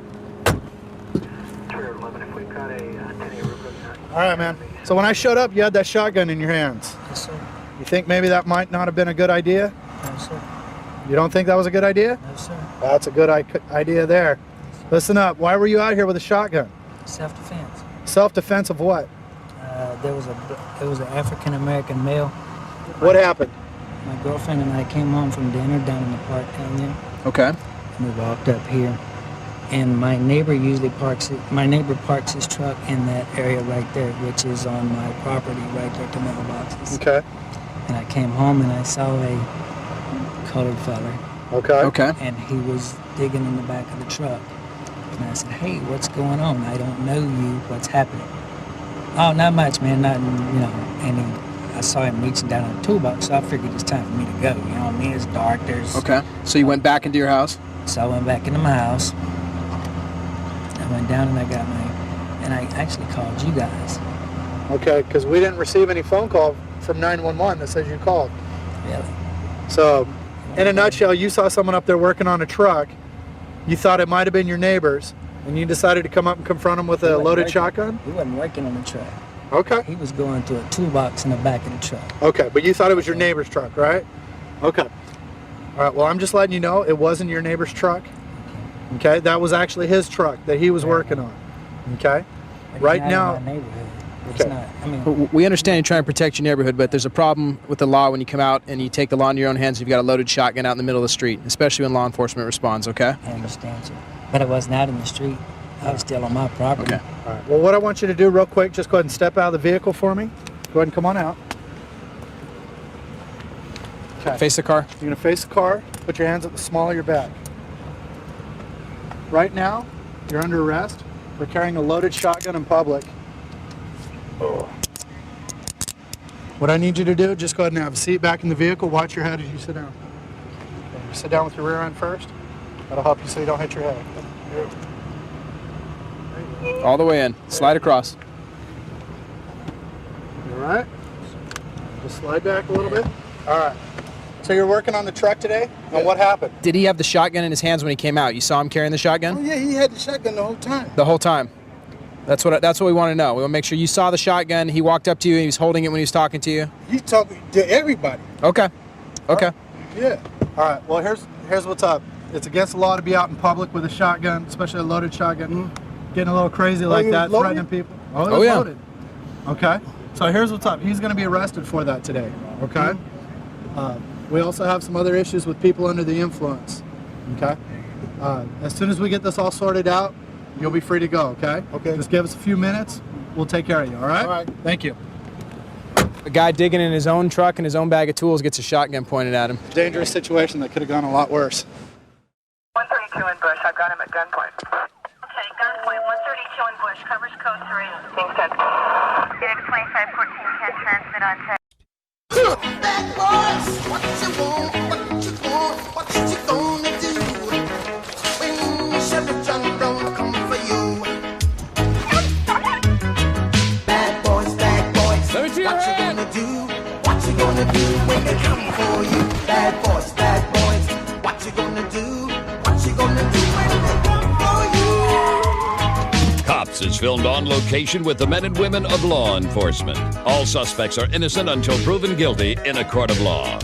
All right, man. So when I showed up, you had that shotgun in your hands. Yes, sir. You think maybe that might not have been a good idea? No, sir. You don't think that was a good idea? No, sir. That's a good idea there. Listen up. Why were you out here with a shotgun? Self-defense. Self-defense of what? There was an African-American male. What happened? My girlfriend and I came home from dinner down in the park down there. Okay. We walked up here, and my neighbor parks his truck in that area right there, which is on my property right there to mailboxes. Okay. And I came home and I saw a colored fella. Okay. Okay. And he was digging in the back of the truck. And I said, hey, what's going on? I don't know you. What's happening? Oh, not much, man. Nothing, you know. And I saw him reaching down in the toolbox, so I figured it's time for me to go. You know what I mean? It's dark. Okay. So you went back into your house? So I went back into my house. I went down and I actually called you guys. Okay, because we didn't receive any phone call from 911 that says you called. Really? So, in a nutshell, you saw someone up there working on a truck. You thought it might have been your neighbors, and you decided to come up and confront him with a loaded shotgun? He wasn't working on the truck. Okay. He was going to a toolbox in the back of the truck. Okay, but you thought it was your neighbor's truck, right? Okay. All right, well, I'm just letting you know it wasn't your neighbor's truck. Okay, that was actually his truck that he was working on. Okay? Right now, We understand you're trying to protect your neighborhood, but there's a problem with the law when you come out and you take the law into your own hands. You've got a loaded shotgun out in the middle of the street, especially when law enforcement responds, okay? I understand you. But I wasn't out in the street. I was still on my property. Okay. all right. Well, what I want you to do real quick, just go ahead and step out of the vehicle for me. Go ahead and come on out. Okay. Face the car. You're going to face the car. Put your hands at the small of your back. Right now, you're under arrest for carrying a loaded shotgun in public. What I need you to do, just go ahead and have a seat back in the vehicle. Watch your head as you sit down. Okay, you sit down with your rear end first. That'll help you so you don't hit your head. All the way in. Slide across. All right. Just slide back a little bit. All right. So you're working on the truck today? And what happened? Did he have the shotgun in his hands when he came out? You saw him carrying the shotgun? Oh yeah, he had the shotgun the whole time. The whole time. That's what we want to know. We want to make sure you saw the shotgun. He walked up to you and he was holding it when he was talking to you. He's talking to everybody. Okay. Okay. Yeah. All right. Well, here's what's up. It's against the law to be out in public with a shotgun, especially a loaded shotgun. Getting a little crazy like that, threatening people. Oh, yeah. Loaded. Okay. So here's what's up. He's going to be arrested for that today. Okay. We also have some other issues with people under the influence. Okay. As soon as we get this all sorted out, you'll be free to go. Okay. Okay. Just give us a few minutes. We'll take care of you. All right. All right. Thank you. A guy digging in his own truck and his own bag of tools gets a shotgun pointed at him. Dangerous situation that could have gone a lot worse. 132 in Bush. I've got him at gunpoint. Okay, gunpoint. 132 in Bush. Covers code 3. Being sent. Phoenix 2514 can transmit on text. Bad boys, what you want, what you gonna do when Chevy John don't come for you? Bad boys, what you gonna do? What you gonna do when they come for you? Bad boys, what you gonna do? What you gonna do when they come for you? Cops is filmed on location with the men and women of law enforcement. All suspects are innocent until proven guilty in a court of law.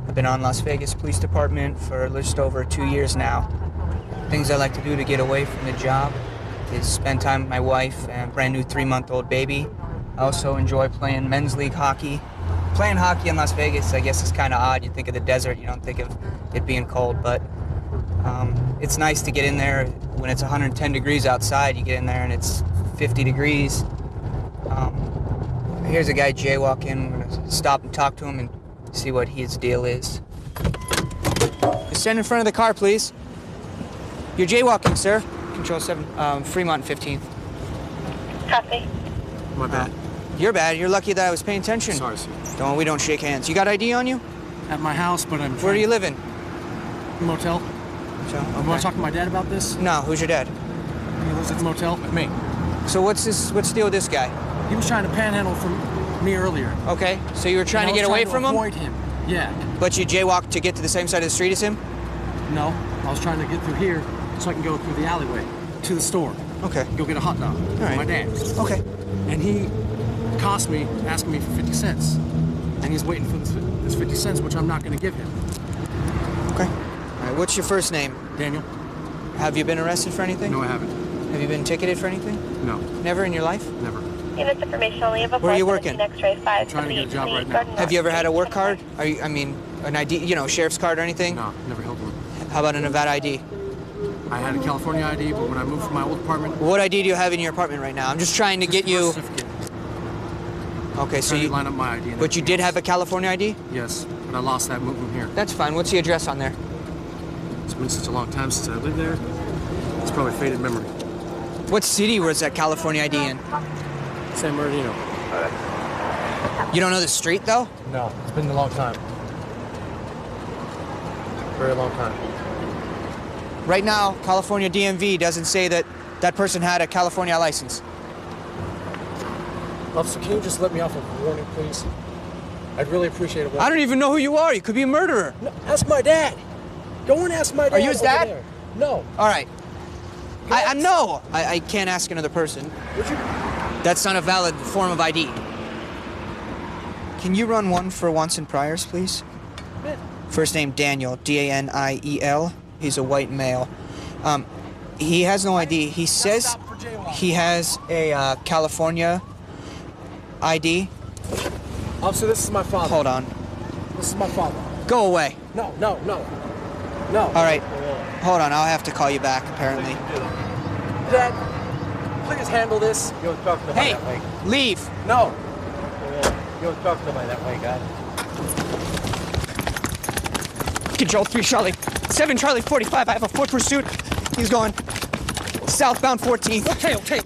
I've been on Las Vegas Police Department for just over 2 years now. Things I like to do to get away from the job is spend time with my wife and brand new 3-month-old baby. I also enjoy playing men's league hockey. Playing hockey in Las Vegas, I guess, is kind of odd. You think of the desert, you don't think of it being cold, but it's nice to get in there when it's 110 degrees outside. You get in there and it's 50 degrees. Here's a guy jaywalking. We're gonna stop and talk to him and see what his deal is. Stand in front of the car, please. You're jaywalking, sir. Control 7, Fremont 15th. Copy. My bad. You're bad. You're lucky that I was paying attention. Sorry, sir. We don't shake hands. You got ID on you? At my house, but I'm... Where do you live in? Motel. Motel, okay. You want to talk to my dad about this? No, who's your dad? He lives at the motel with me. So what's the deal with this guy? He was trying to panhandle from me earlier. Okay, so you were trying to get away from him? Avoid him. Yeah. But you jaywalked to get to the same side of the street as him? No, I was trying to get through here so I can go through the alleyway to the store. Okay. Go get a hot dog for my dad. Okay. And he cost me, asking me for 50 cents. And he's waiting for this 50 cents, which I'm not going to give him. Okay. All right, what's your first name? Daniel. Have you been arrested for anything? No, I haven't. Have you been ticketed for anything? No. Never in your life? Never. Units information only of a Where are you working? X-ray 5. Trying to get a job right now. Have you ever had a work card? An ID, sheriff's card or anything? No, never held one. How about a Nevada ID? I had a California ID, but when I moved from my old apartment... What ID do you have in your apartment right now? I'm just trying to get you... Okay, so you... line up my ID. But you did have a California ID? Yes, but I lost that moving here. That's fine. What's the address on there? It's been such a long time since I lived there. It's probably faded memory. What city was that California ID in? San Bernardino. You don't know the street, though? No, it's been a long time. Very long time. Right now, California DMV doesn't say that that person had a California license. Officer, can you just let me off a warning, please? I'd really appreciate it. I don't even know who you are. You could be a murderer. No, ask my dad. Go and ask my dad. Are you his dad? There. No. All right. I can't ask another person. Would you? That's not a valid form of ID. Can you run one for Wanson Priors, please? Yeah. First name Daniel, D-A-N-I-E-L. He's a white male. He has no ID. He says he has a California ID. Officer, this is my father. Hold on. This is my father. Go away. No. All right. Hold on. I'll have to call you back, apparently. Dad, please handle this. You don't talk to Hey, that way. leave. No. You don't talk to me that way, guy. Control 3 Charlie. 7 Charlie 45. I have a foot pursuit. He's going southbound 14th. Okay.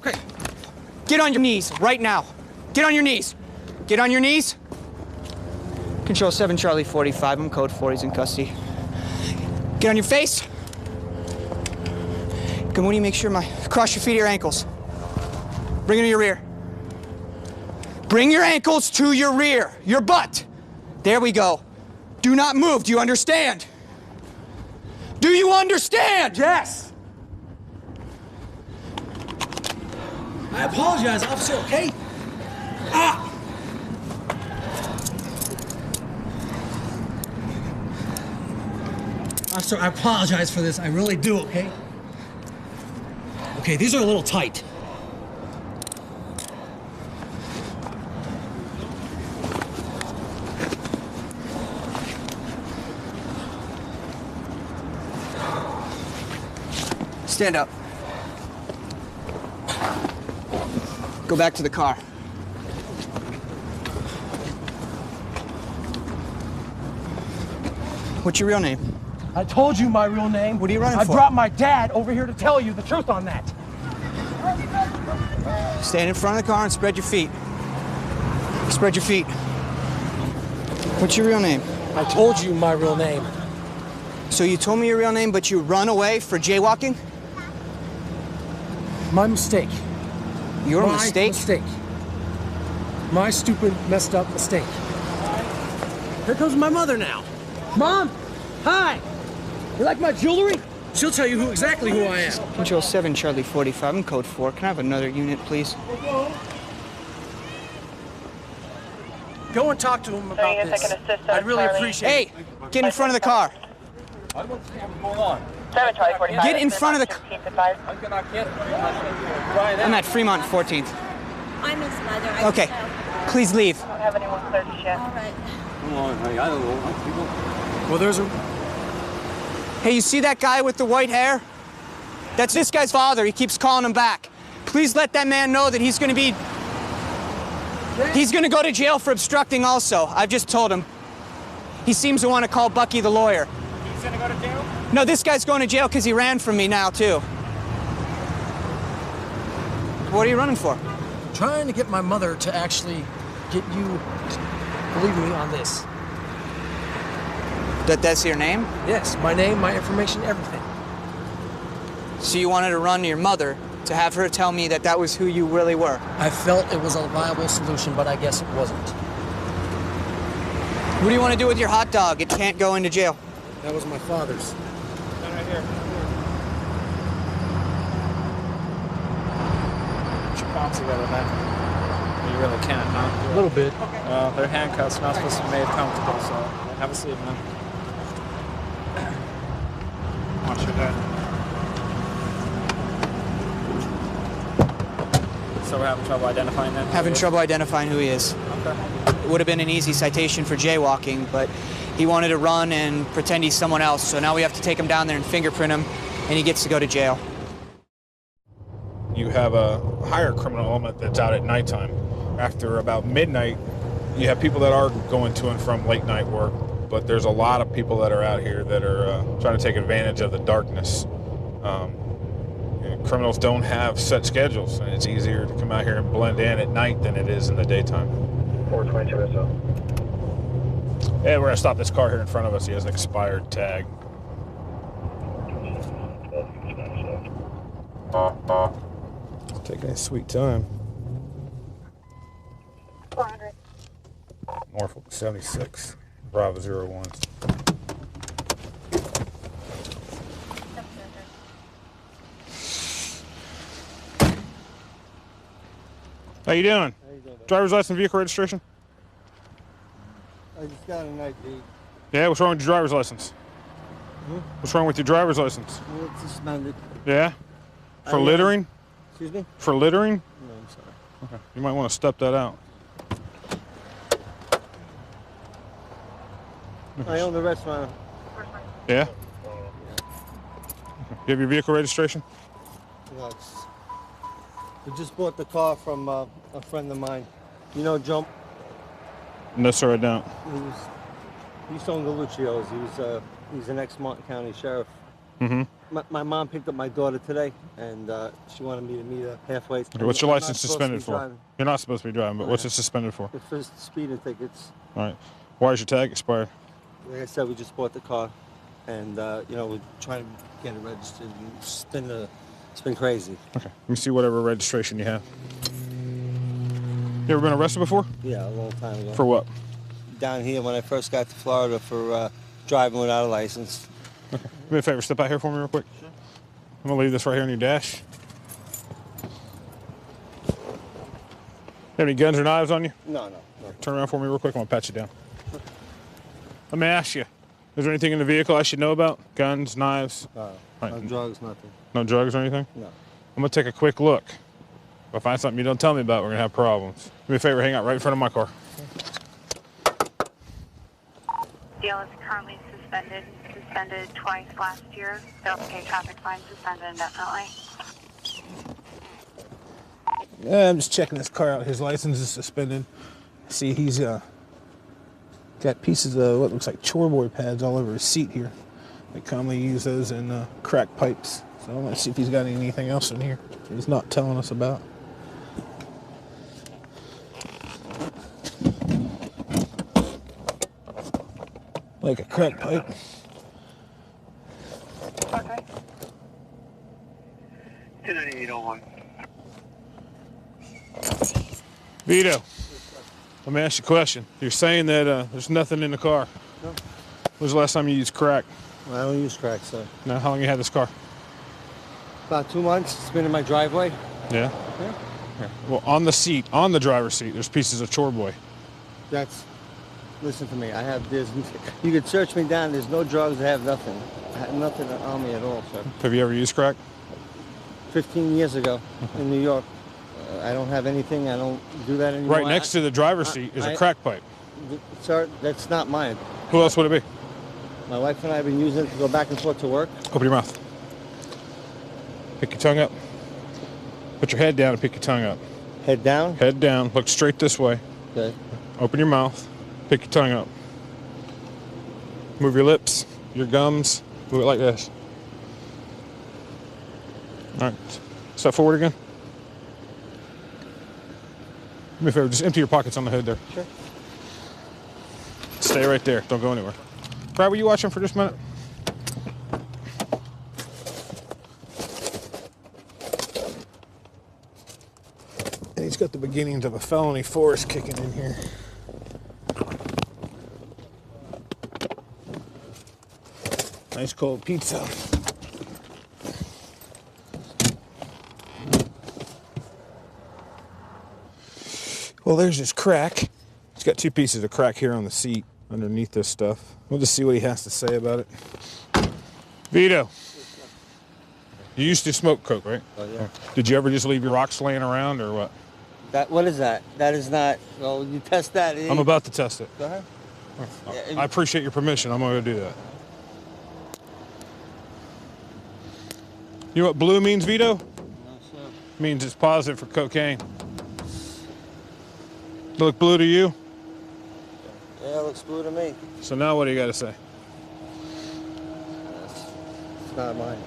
Get on your knees right now. Get on your knees. Get on your knees. Control 7 Charlie 45. I'm code 4. He's in custody. Get on your face. Good morning. Make sure cross your feet to your ankles. Bring it to your rear. Bring your ankles to your rear. Your butt. There we go. Do not move. Do you understand? Do you understand? Yes. I apologize, officer, okay? Officer, I apologize for this. I really do, okay? Okay, these are a little tight. Stand up. Go back to the car. What's your real name? I told you my real name. What are you running for? I brought my dad over here to tell you the truth on that. Stand in front of the car and spread your feet. Spread your feet. What's your real name? I told you my real name. So you told me your real name, but you run away for jaywalking? My mistake. Your mistake? My stupid, messed up mistake. Here comes my mother now. Mom! Hi! You like my jewelry? She'll tell you exactly who I am. Control 7 Charlie 45. I'm code 4. Can I have another unit, please? Go and talk to him about this. I'd really appreciate it. Hey! Get in front of the car. I don't see what's going on. 7 Charlie 45. Get in front of the car. I'm at Fremont 14th. I'm his mother. Okay. Please leave. I don't have anyone cleared yet. All right. Come on, honey. I don't know. Well, there's a... Hey, you see that guy with the white hair? That's this guy's father. He keeps calling him back. Please let that man know that he's going to go to jail for obstructing also. I've just told him. He seems to want to call Bucky the lawyer. He's gonna go to jail? No, this guy's going to jail because he ran from me now, too. What are you running for? Trying to get my mother to actually get you to believe me on this. That's your name? Yes, my name, my information, everything. So you wanted to run to your mother to have her tell me that that was who you really were? I felt it was a viable solution, but I guess it wasn't. What do you want to do with your hot dog? It can't go into jail. That was my father's. Right here. Put your palms together, man. You really can't, huh? A little bit. Well, they're handcuffs, not supposed to be made comfortable, so have a seat, man. Watch your head. So we're having trouble identifying that? Having trouble identifying who he is. Okay. It would have been an easy citation for jaywalking, but he wanted to run and pretend he's someone else, so now we have to take him down there and fingerprint him, and he gets to go to jail. You have a higher criminal element that's out at nighttime. After about midnight, you have people that are going to and from late night work, but there's a lot of people that are out here that are trying to take advantage of the darkness. Criminals don't have set schedules, and it's easier to come out here and blend in at night than it is in the daytime. 422 SO. Yeah, we're gonna stop this car here in front of us. He has an expired tag. Taking his sweet time. 400. Norfolk 76, Bravo 01. How you doing? Driver's license, vehicle registration? I just got an ID. Yeah, what's wrong with your driver's license? What's wrong with your driver's license? It's suspended. Yeah? For littering? Excuse me? For littering? No, I'm sorry. Okay. You might want to step that out. I own the restaurant. Yeah? You have your vehicle registration? No, we just bought the car from a friend of mine. You know Joe? No, sir, I don't. He's on Galuccio's. He's an ex-Martin County sheriff. Mm-hmm. My mom picked up my daughter today, and she wanted me to meet her halfway. Okay, what's your I'm license not supposed to be suspended for? driving. You're not supposed to be driving, but Oh, what's yeah. it suspended for? It's for speeding tickets. All right. Why is your tag expired? Like I said, we just bought the car, and we're trying to get it registered. And it's been crazy. Okay. Let me see whatever registration you have. You ever been arrested before? Yeah, a long time ago. For what? Down here when I first got to Florida for driving without a license. Okay. Do me a favor, step out here for me real quick. Sure. I'm gonna leave this right here on your dash. You have any guns or knives on you? No. Turn around for me real quick. I'm gonna pat you down. Let me ask you, is there anything in the vehicle I should know about? Guns, knives? No Right. drugs, nothing. No drugs or anything? No. I'm gonna take a quick look. If I find something you don't tell me about, we're gonna have problems. Do me a favor, hang out right in front of my car. Deal is currently suspended twice last year. Failed to pay traffic fines, suspended indefinitely. Yeah, I'm just checking this car out. His license is suspended. See, he's got pieces of what looks like chorboy pads all over his seat here. They commonly use those in crack pipes. So I'm gonna see if he's got anything else in here he's not telling us about. Like a crack pipe. Okay. 29801. Vito, let me ask you a question. You're saying that there's nothing in the car. No. When was the last time you used crack? I don't use crack, sir. Now, how long you had this car? About 2 months. It's been in my driveway. Yeah? Yeah. Okay. Well, on the seat, on the driver's seat, there's pieces of chorboy. Listen to me. You could search me down. There's no drugs. I have nothing. I have nothing on me at all, sir. Have you ever used crack? 15 years ago in New York. I don't have anything. I don't do that anymore. Right next to the driver's seat is a crack pipe. Sir, that's not mine. Who else would it be? My wife and I have been using it to go back and forth to work. Open your mouth. Pick your tongue up. Put your head down and pick your tongue up. Head down? Head down. Look straight this way. Okay. Open your mouth. Pick your tongue up. Move your lips, your gums. Move it like this. All right. Step forward again. Do me a favor, just empty your pockets on the hood there. Sure. Stay right there. Don't go anywhere. Brad, were you watching for just a minute? And he's got the beginnings of a felony force kicking in here. Nice cold pizza. Well, there's his crack. He's got 2 pieces of crack here on the seat underneath this stuff. We'll just see what he has to say about it. Vito, you used to smoke coke, right? Oh, yeah. Did you ever just leave your rocks laying around or what? What is that? That is not. Well, you test that. I'm about to test it. Go ahead. I appreciate your permission. I'm going to do that. You know what blue means, Vito? No, sir. Means it's positive for cocaine. Look blue to you? Yeah, it looks blue to me. So now what do you got to say? It's not mine.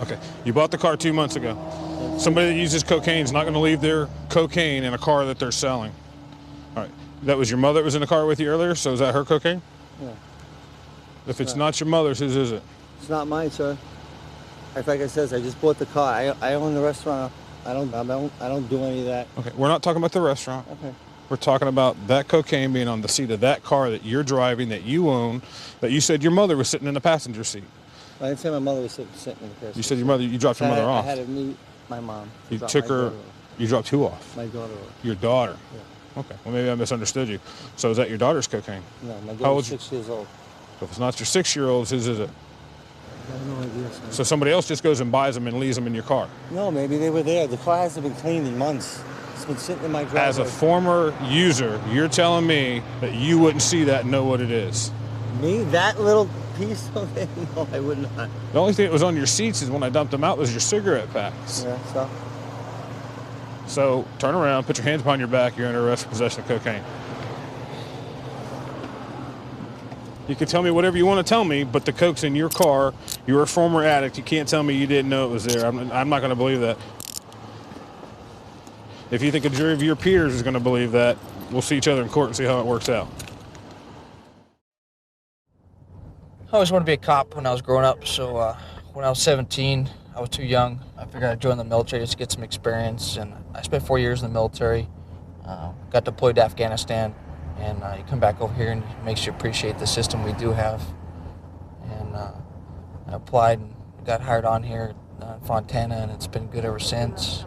Okay. You bought the car 2 months ago. Somebody that uses cocaine is not going to leave their cocaine in a car that they're selling. All right. That was your mother that was in the car with you earlier, so is that her cocaine? Yeah. If it's not your mother's, whose is it? It's not mine, sir. Like I said, I just bought the car. I own the restaurant. I don't do any of that. Okay. We're not talking about the restaurant. Okay. We're talking about that cocaine being on the seat of that car that you're driving, that you own, that you said your mother was sitting in the passenger seat. I didn't say my mother was sitting in the passenger. You said your mother, you dropped your mother off. I had to meet my mom. You took her, you dropped who off? My daughter off. Your daughter? Yeah. Okay, well maybe I misunderstood you. So is that your daughter's cocaine? No, my How daughter's old's 6 years old. So if it's not your 6-year-old, whose is it? I have no idea, sir. So somebody else just goes and buys them and leaves them in your car. No, maybe they were there. The car hasn't been cleaned in months. It's been sitting in my driveway. As a former user, you're telling me that you wouldn't see that and know what it is. Me? That little piece of it? No, I would not. The only thing that was on your seats is when I dumped them out was your cigarette packs. Yeah, so? So turn around, put your hands behind your back, you're under arrest for possession of cocaine. You can tell me whatever you want to tell me, but the coke's in your car. You're a former addict. You can't tell me you didn't know it was there. I'm not going to believe that. If you think a jury of your peers is going to believe that, we'll see each other in court and see how it works out. I always wanted to be a cop when I was growing up, so when I was 17, I was too young. I figured I'd join the military just to get some experience, and I spent 4 years in the military, got deployed to Afghanistan, and you come back over here and it makes you appreciate the system we do have. And I applied and got hired on here in Fontana, and it's been good ever since.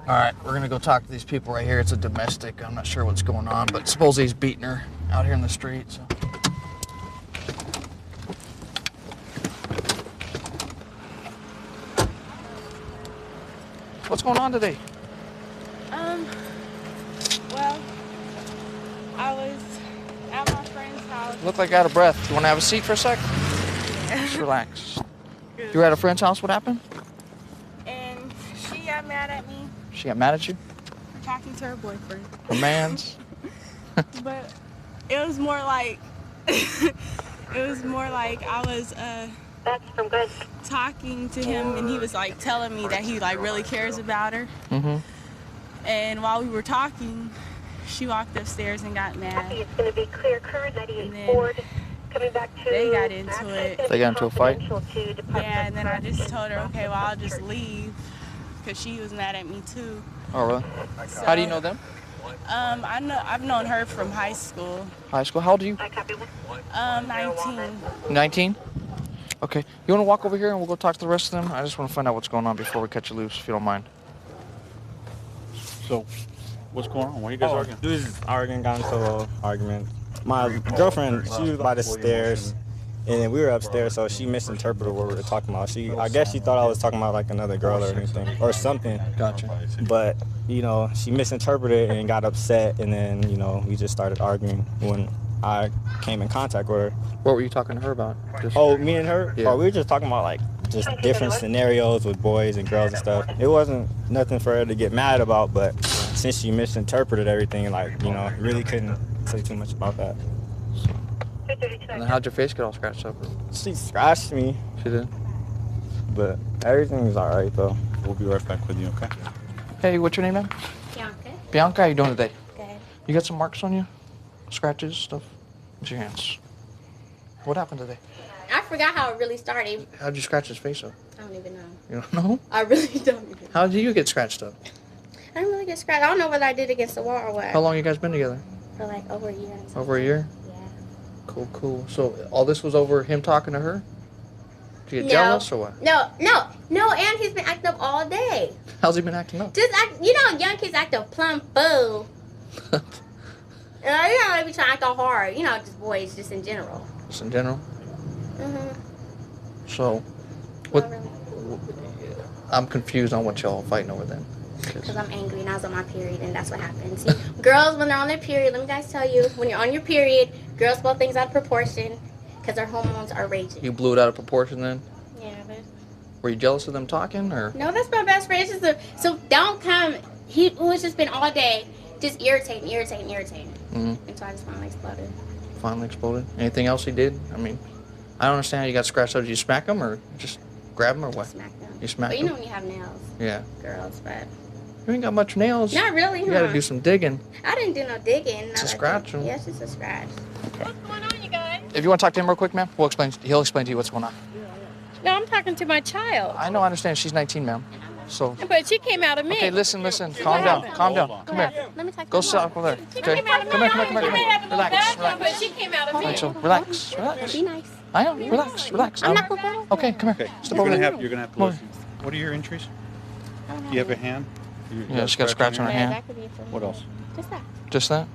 All right, we're gonna go talk to these people right here. It's a domestic. I'm not sure what's going on, but supposedly he's beating her out here in the street. So. What's going on today? Well, I was at my friend's house. You look like you're out of breath. You want to have a seat for a sec? Just relax. You were at a friend's house. What happened? And she got mad at me She got mad at you? for talking to her boyfriend. Her man's? But it was more like I was talking to him, and he was like telling me that he like really cares about her. Mm-hmm. And while we were talking, she walked upstairs and got mad. It's going to be clear current, 98 Ford, coming back to... They got into it. They got into a fight? Yeah, and then I just told her, okay, well, I'll just leave, because she was mad at me too. Oh, really? So, How do you know them? I've known her from high school. High school? How old are you? 19. 19? Okay. You want to walk over here and we'll go talk to the rest of them? I just want to find out what's going on before we cut you loose, if you don't mind. So, what's going on? Why are you guys arguing? We was just arguing, got into an argument. My girlfriend, she was by the stairs, and we were upstairs, so she misinterpreted what we were talking about. I guess she thought I was talking about like another girl or anything, or something. Gotcha. But, you know, she misinterpreted and got upset, and then, you know, we just started arguing when I came in contact with her. What were you talking to her about? Oh, me and her? Yeah. Oh, we were just talking about like just different scenarios with boys and girls and stuff. It wasn't nothing for her to get mad about, but since she misinterpreted everything, like, you know, really couldn't say too much about that. And then how'd your face get all scratched up? She scratched me. She did? But everything's all right, though. We'll be right back with you, okay? Hey, what's your name, man? Bianca. Bianca, how you doing today? Good. You got some marks on you? Scratches, stuff? What's your hands? What happened today? I forgot how it really started. How'd you scratch his face up? I don't even know. You don't know? I really don't even know. How did you get scratched up? I didn't really get scratched. I don't know whether I did against the wall or what. How long you guys been together? For like over a year. Over a year? Yeah. Cool, cool. So all this was over him talking to her? Did you get No. jealous or what? No, and he's been acting up all day. How's he been acting up? Just act, you know, young kids act a plumb fool. You know, they be trying to act all hard. You know, just boys, just in general. Just in general? Mm-hmm. So, what? I'm confused on what y'all fighting over then. Because I'm angry and I was on my period, and that's what happened. See, girls, when they're on their period, let me guys tell you, when you're on your period, girls blow things out of proportion because their hormones are raging. You blew it out of proportion then? Yeah, but... Were you jealous of them talking or? No, that's my best friend. It's just so don't come. He was just been all day just irritating. Mm-hmm. And so I just finally exploded. Finally exploded? Anything else he did? I mean, I don't understand how you got scratched up. Did you smack him or just grab him or what? Smack them. You smacked But you know him? when you have nails. Yeah. Girls, but... You ain't got much nails. Not really, You gotta huh? do some digging. I didn't do no digging. It's a scratch. Yeah, it's just a scratch. What's going on, you guys? If you want to talk to him real quick, ma'am, he'll explain to you what's going on. No, I'm talking to my child. I know, I understand. She's 19, ma'am. So. But she came out of me. Okay, listen. Calm down. Come here. Let me talk Go sit over there. Okay? Come here. Relax. But she came out of me. Rachel, relax. Be nice. I am. Relax. I'm not gonna go. Okay, come here. Okay, Step you're over gonna there. have to Come on. listen. What are your injuries? Do you have a hand? Yeah, she got a scratch on her hand. What else? Just that. Just that?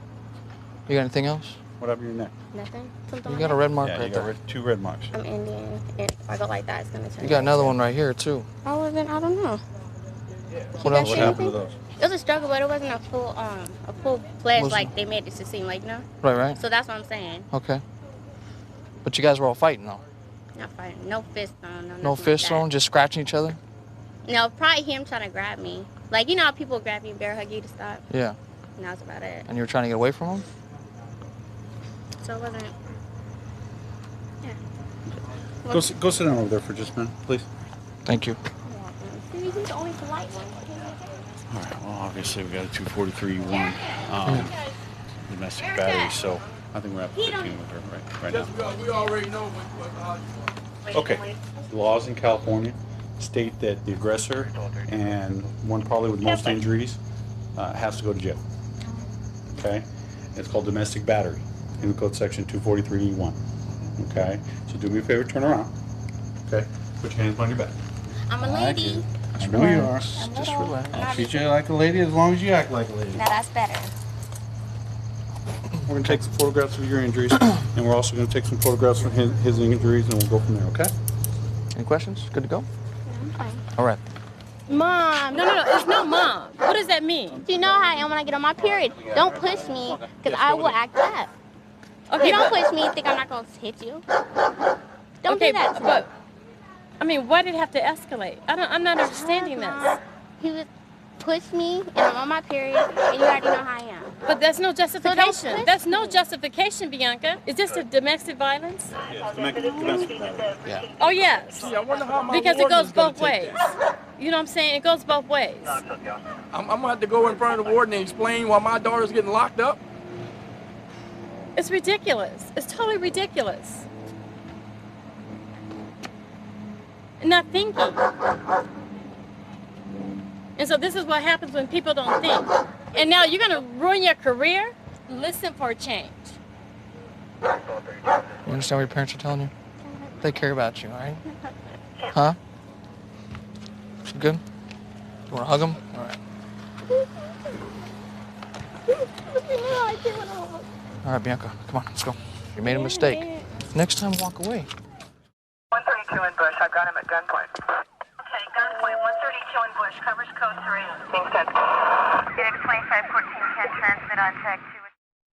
You got anything else? What happened to your neck? Nothing. Something You Oh, like got a red mark Yeah, right you got there. two red marks. I'm Indian. And if I go like that, it's gonna turn. You got another one right here too. I wasn't. I don't know. What else? What happened to those? It was a struggle, but it wasn't a full pledge Was- like they made it to seem like, no. Right. So that's what I'm saying. Okay. But you guys were all fighting though. Not fighting. No fist on. No. No nothing fist like that. on, just scratching each other. No, probably him trying to grab me. Like, you know how people grab you and bear hug you to stop? Yeah. And that's about it. And you were trying to get away from him. So it wasn't. Yeah. Go sit down over there for just a minute, please. Thank you. He's the only polite one. All right. Well, obviously we got a 243-1 domestic battery, so I think we're at 15 with her right now. We already know Okay. The laws in California state that the aggressor and one probably with most injuries has to go to jail. Okay? It's called domestic battery in the code section 243E1. Okay? So do me a favor, turn around. Okay? Put your hands on your back. I'm a lady. I know you are. Just relax. I'll treat you like a lady as long as you act like a lady. Now that's better. We're going to take some photographs of your injuries, and we're also going to take some photographs of his injuries, and we'll go from there, okay? Any questions? Good to go? I'm fine. All right. Mom. No, it's not mom. What does that mean? You know how I am when I get on my period. Don't push me, because I will act up. Okay, you don't push me, think I'm not going to hit you. Don't do that to me. But, I mean, why did it have to escalate? I'm not understanding this. He would push me, and I'm on my period, and you already know how I am. But that's no So justification. don't push That's no justification, Bianca. Is this a domestic violence? Yes, domestic battery. Yeah. Oh, yes. I wonder how my Because it warden is goes gonna both take ways. You know what I'm saying? It goes both ways. I'm gonna have to go in front of the warden and explain why my daughter's getting locked up. It's ridiculous. It's totally ridiculous. Not thinking. And so this is what happens when people don't think. And now you're gonna ruin your career? Listen for a change. You understand what your parents are telling you? They care about you, all right? Huh? You good? You want to hug them? All right. All right, Bianca, come on, let's go. You made a mistake. Next time, walk away. 132 in Bush. I've got him at gunpoint. Okay, gunpoint 132 in Bush. Covers code 3. Being sent. Phoenix 2514 can transmit on tag 2.